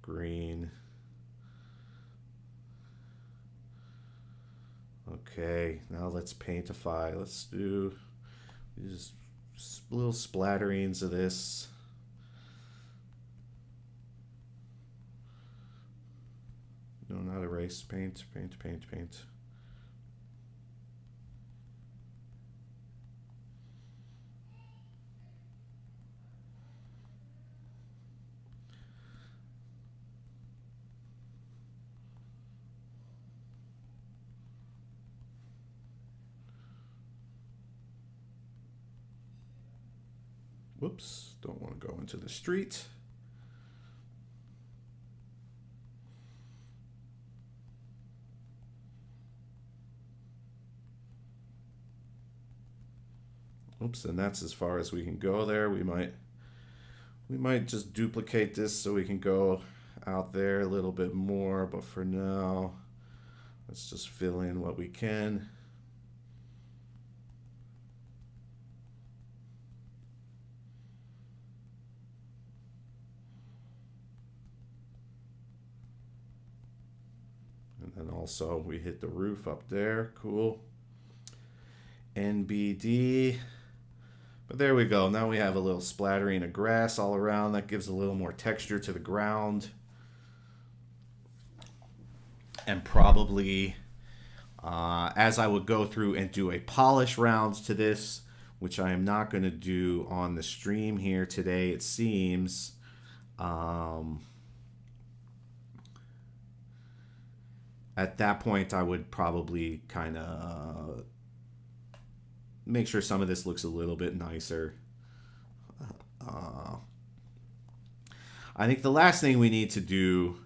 green. Okay, now let's paintify. Let's do just little splatterings of this. No, not erase. Paint, paint, paint, paint. Whoops, don't want to go into the street. Oops, and that's as far as we can go there. We might just duplicate this so we can go out there a little bit more, but for now, let's just fill in what we can. And then also we hit the roof up there. Cool. NBD. But there we go. Now we have a little splattering of grass all around. That gives a little more texture to the ground. And probably as I would go through and do a polish round to this, which I am not going to do on the stream here today, it seems. At that point, I would probably kind of make sure some of this looks a little bit nicer. I think the last thing we need to do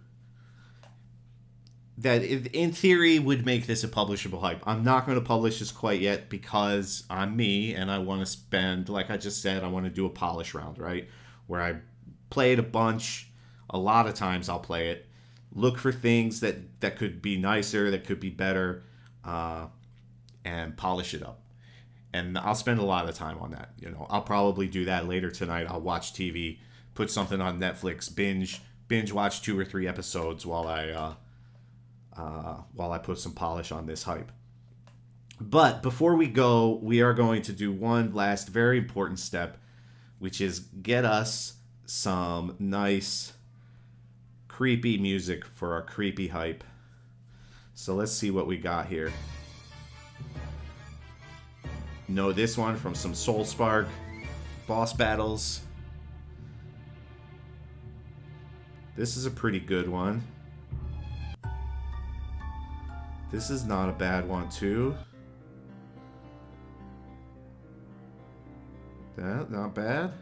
that in theory would make this a publishable hype. I'm not going to publish this quite yet because I'm me and I want to spend, like I just said, I want to do a polish round, right? Where I play it a bunch. A lot of times I'll play it. Look for things that could be nicer, that could be better, and polish it up. And I'll spend a lot of time on that. You know, I'll probably do that later tonight. I'll watch TV, put something on Netflix, binge watch 2 or 3 episodes while I put some polish on this hype. But before we go, we are going to do one last very important step, which is get us some nice creepy music for our creepy hype. So let's see what we got here. know this one from some Soul Spark boss battles. This is a pretty good one. This is not a bad one, too. That, not bad.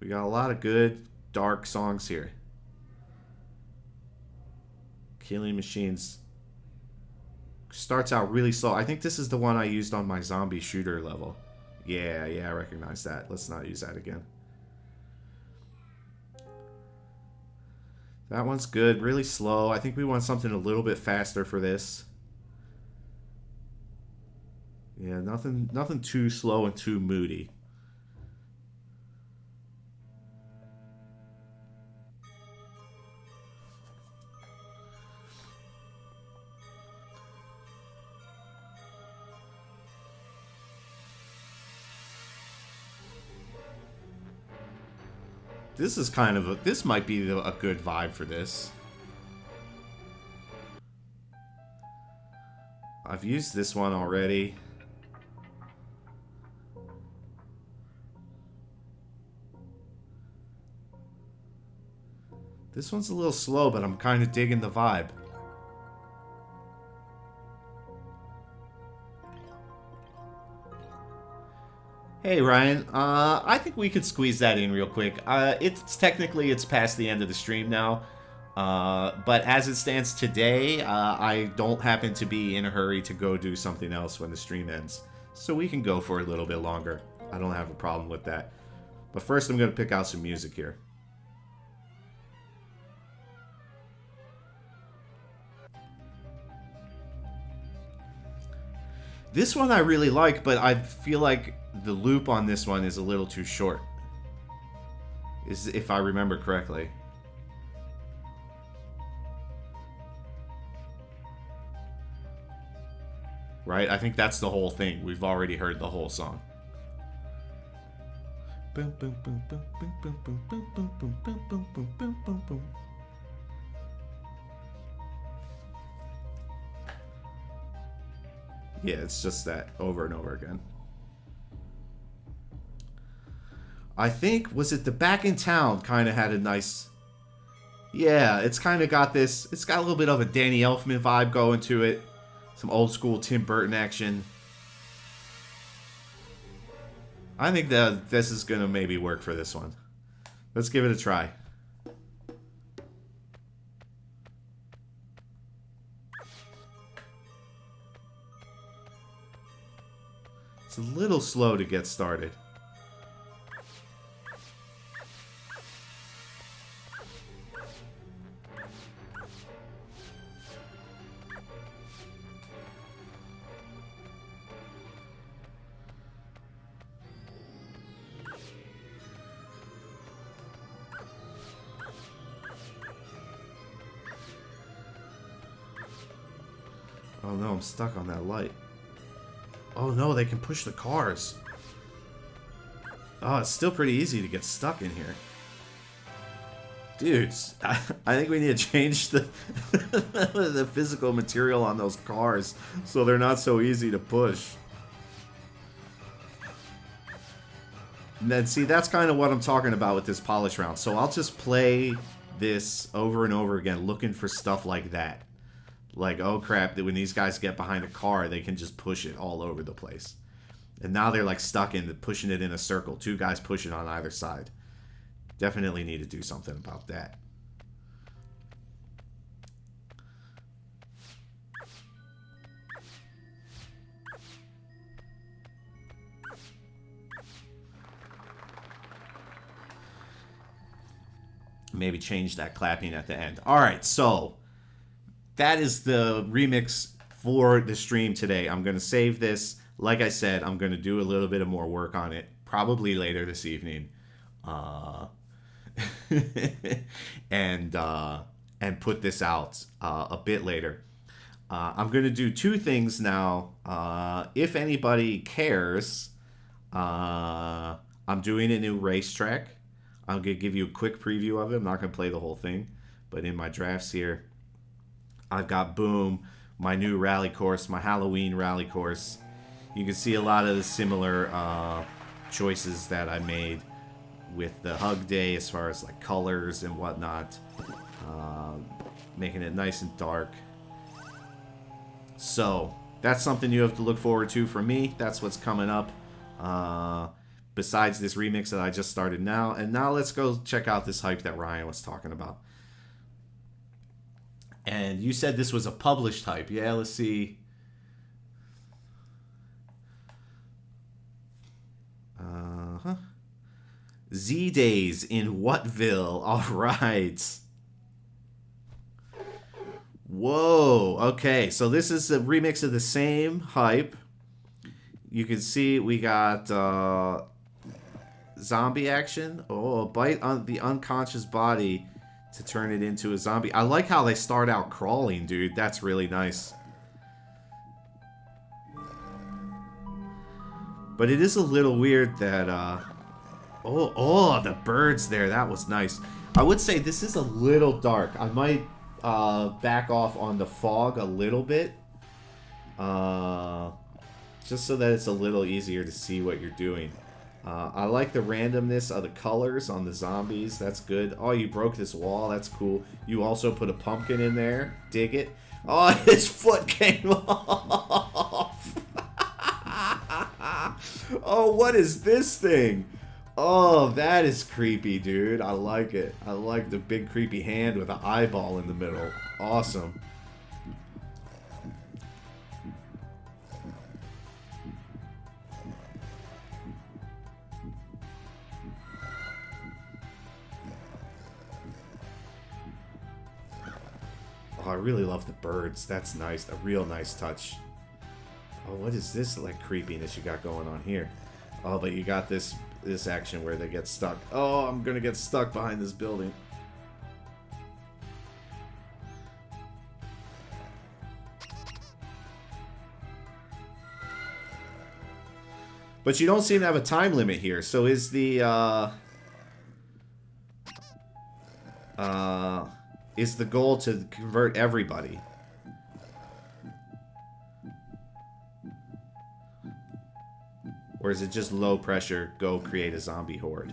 We got a lot of good, dark songs here. Killing Machines starts out really slow. I think this is the one I used on my zombie shooter level. Yeah, I recognize that. Let's not use that again. That one's good. Really slow. I think we want something a little bit faster for this. Yeah, nothing too slow and too moody. This is kind of this might be a good vibe for this. I've used this one already. This one's a little slow, but I'm kind of digging the vibe. Hey Ryan, I think we could squeeze that in real quick. It's past the end of the stream now, but as it stands today, I don't happen to be in a hurry to go do something else when the stream ends, so we can go for a little bit longer. I don't have a problem with that. But first, I'm gonna pick out some music here. This one I really like, but I feel like the loop on this one is a little too short. If I remember correctly. Right? I think that's the whole thing. We've already heard the whole song. Boom, boom, boom, boom, boom, boom, boom, boom, boom, boom, boom, boom, boom, boom, boom, boom. Yeah, it's just that over and over again. I think, was it the Back in Town kind of had a nice... Yeah, it's kind of got this... It's got a little bit of a Danny Elfman vibe going to it. Some old school Tim Burton action. I think that this is going to maybe work for this one. Let's give it a try. It's a little slow to get started. Oh no, I'm stuck on that light. Oh no, they can push the cars. Oh, it's still pretty easy to get stuck in here. Dudes, I think we need to change the the physical material on those cars so they're not so easy to push. And then, see, that's kind of what I'm talking about with this polish round. So I'll just play this over and over again looking for stuff like that. Like, oh crap, that when these guys get behind a car, they can just push it all over the place. And now they're like stuck in pushing it in a circle. Two guys pushing on either side. Definitely need to do something about that. Maybe change that clapping at the end. All right, so that is the remix for the stream today. I'm going to save this. Like I said, I'm going to do a little bit of more work on it, probably later this evening. And put this out a bit later. I'm going to do two things now. If anybody cares, I'm doing a new racetrack. I'm going to give you a quick preview of it. I'm not going to play the whole thing. But in my drafts here, I've got Boom, my new rally course, my Halloween rally course. You can see a lot of the similar choices that I made with the Hug Day as far as like colors and whatnot. Making it nice and dark. So, that's something you have to look forward to from me. That's what's coming up. Besides this remix that I just started now. And now let's go check out this hype that Ryan was talking about. And you said this was a published hype. Yeah, let's see. Z-Days in Whatville. All right. Whoa. Okay, so this is a remix of the same hype. You can see we got zombie action. Oh, a bite on the unconscious body to turn it into a zombie. I like how they start out crawling, dude. That's really nice. But it is a little weird that, oh, the birds there. That was nice. I would say this is a little dark. I might back off on the fog a little bit. Just so that it's a little easier to see what you're doing. I like the randomness of the colors on the zombies. That's good. Oh, you broke this wall. That's cool. You also put a pumpkin in there. Dig it. Oh, his foot came off. Oh, what is this thing? Oh, that is creepy, dude. I like it. I like the big creepy hand with an eyeball in the middle. Awesome. Oh, I really love the birds. That's nice. A real nice touch. Oh, what is this like creepiness you got going on here? Oh, but you got this action where they get stuck. Oh, I'm gonna get stuck behind this building. But you don't seem to have a time limit here. So is the goal to convert everybody? Or is it just low pressure, go create a zombie horde?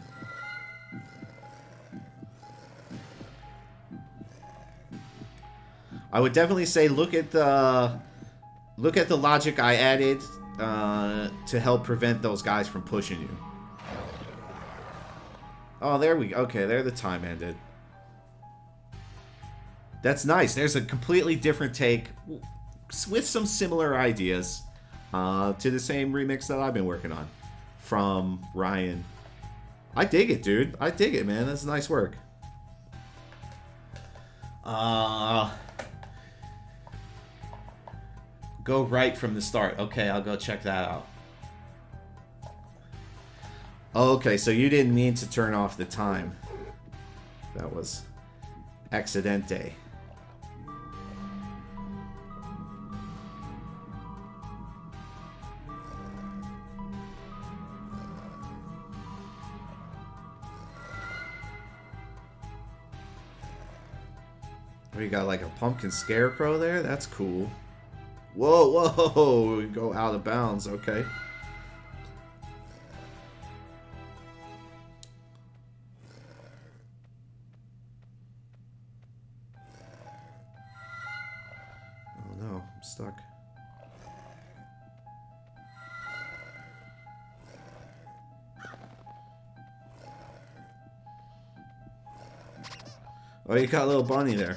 I would definitely say look at the logic I added to help prevent those guys from pushing you. Oh, there we go. Okay, there the time ended. That's nice. There's a completely different take with some similar ideas. To the same remix that I've been working on from Ryan. I dig it, dude. I dig it, man. That's nice work. Go right from the start. Okay, I'll go check that out. Okay, so you didn't mean to turn off the time. That was accidente. We got like a pumpkin scarecrow there. That's cool. Whoa, whoa. We go out of bounds. Okay. Oh no, I'm stuck. Oh, you got a little bunny there.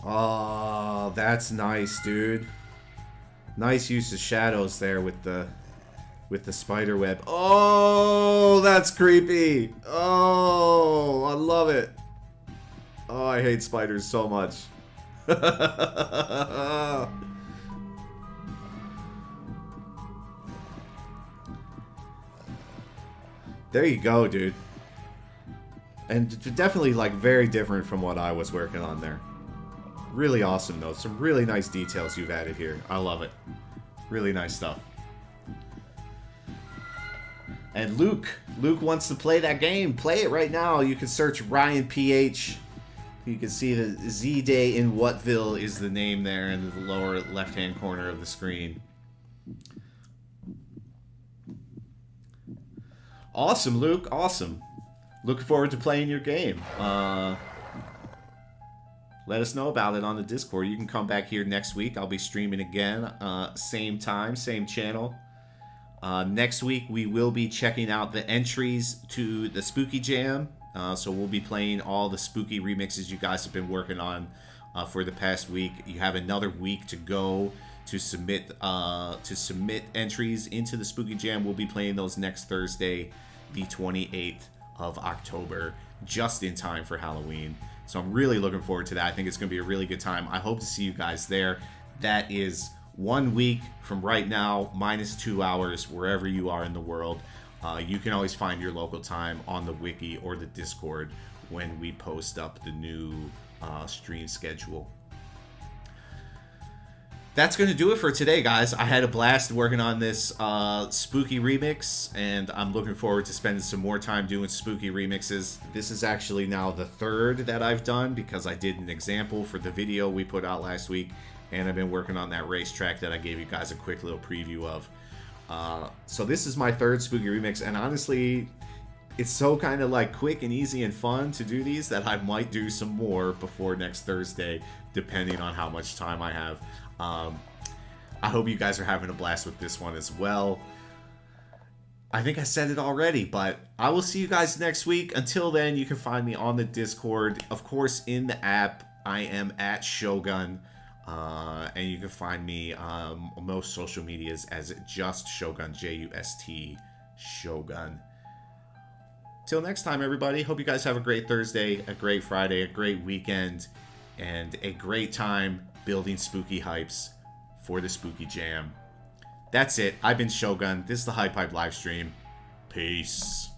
Oh, that's nice, dude. Nice use of shadows there with the spider web. Oh, that's creepy. Oh, I love it. Oh, I hate spiders so much. There you go, dude. And definitely, like, very different from what I was working on there. Really awesome, though. Some really nice details you've added here. I love it. Really nice stuff. And Luke wants to play that game. Play it right now. You can search Ryan PH. You can see the Z-Day in Whatville is the name there in the lower left-hand corner of the screen. Awesome, Luke. Awesome. Looking forward to playing your game. Let us know about it on the Discord. You can come back here next week. I'll be streaming again. Same time, same channel. Next week, we will be checking out the entries to the Spooky Jam. So we'll be playing all the spooky remixes you guys have been working on for the past week. You have another week to go to submit entries into the Spooky Jam. We'll be playing those next Thursday, the 28th of October, just in time for Halloween. So I'm really looking forward to that. I think it's going to be a really good time. I hope to see you guys there. That is 1 week from right now, minus 2 hours, wherever you are in the world. You can always find your local time on the wiki or the Discord when we post up the new stream schedule. That's going to do it for today, guys. I had a blast working on this spooky remix, and I'm looking forward to spending some more time doing spooky remixes. This is actually now the third that I've done, because I did an example for the video we put out last week, and I've been working on that racetrack that I gave you guys a quick little preview of. So this is my third spooky remix, and honestly, it's so kind of like quick and easy and fun to do these that I might do some more before next Thursday, depending on how much time I have. I hope you guys are having a blast with this one as well. I think I said it already, but I will see you guys next week. Until then, you can find me on the Discord. Of course, in the app, I am at Shogun. And you can find me on most social medias as just Shogun, J-U-S-T, Shogun. Till next time, everybody. Hope you guys have a great Thursday, a great Friday, a great weekend, and a great time building spooky hypes for the Spooky Jam. That's it. I've been Shogun. This is the HypeHype Livestream. Peace.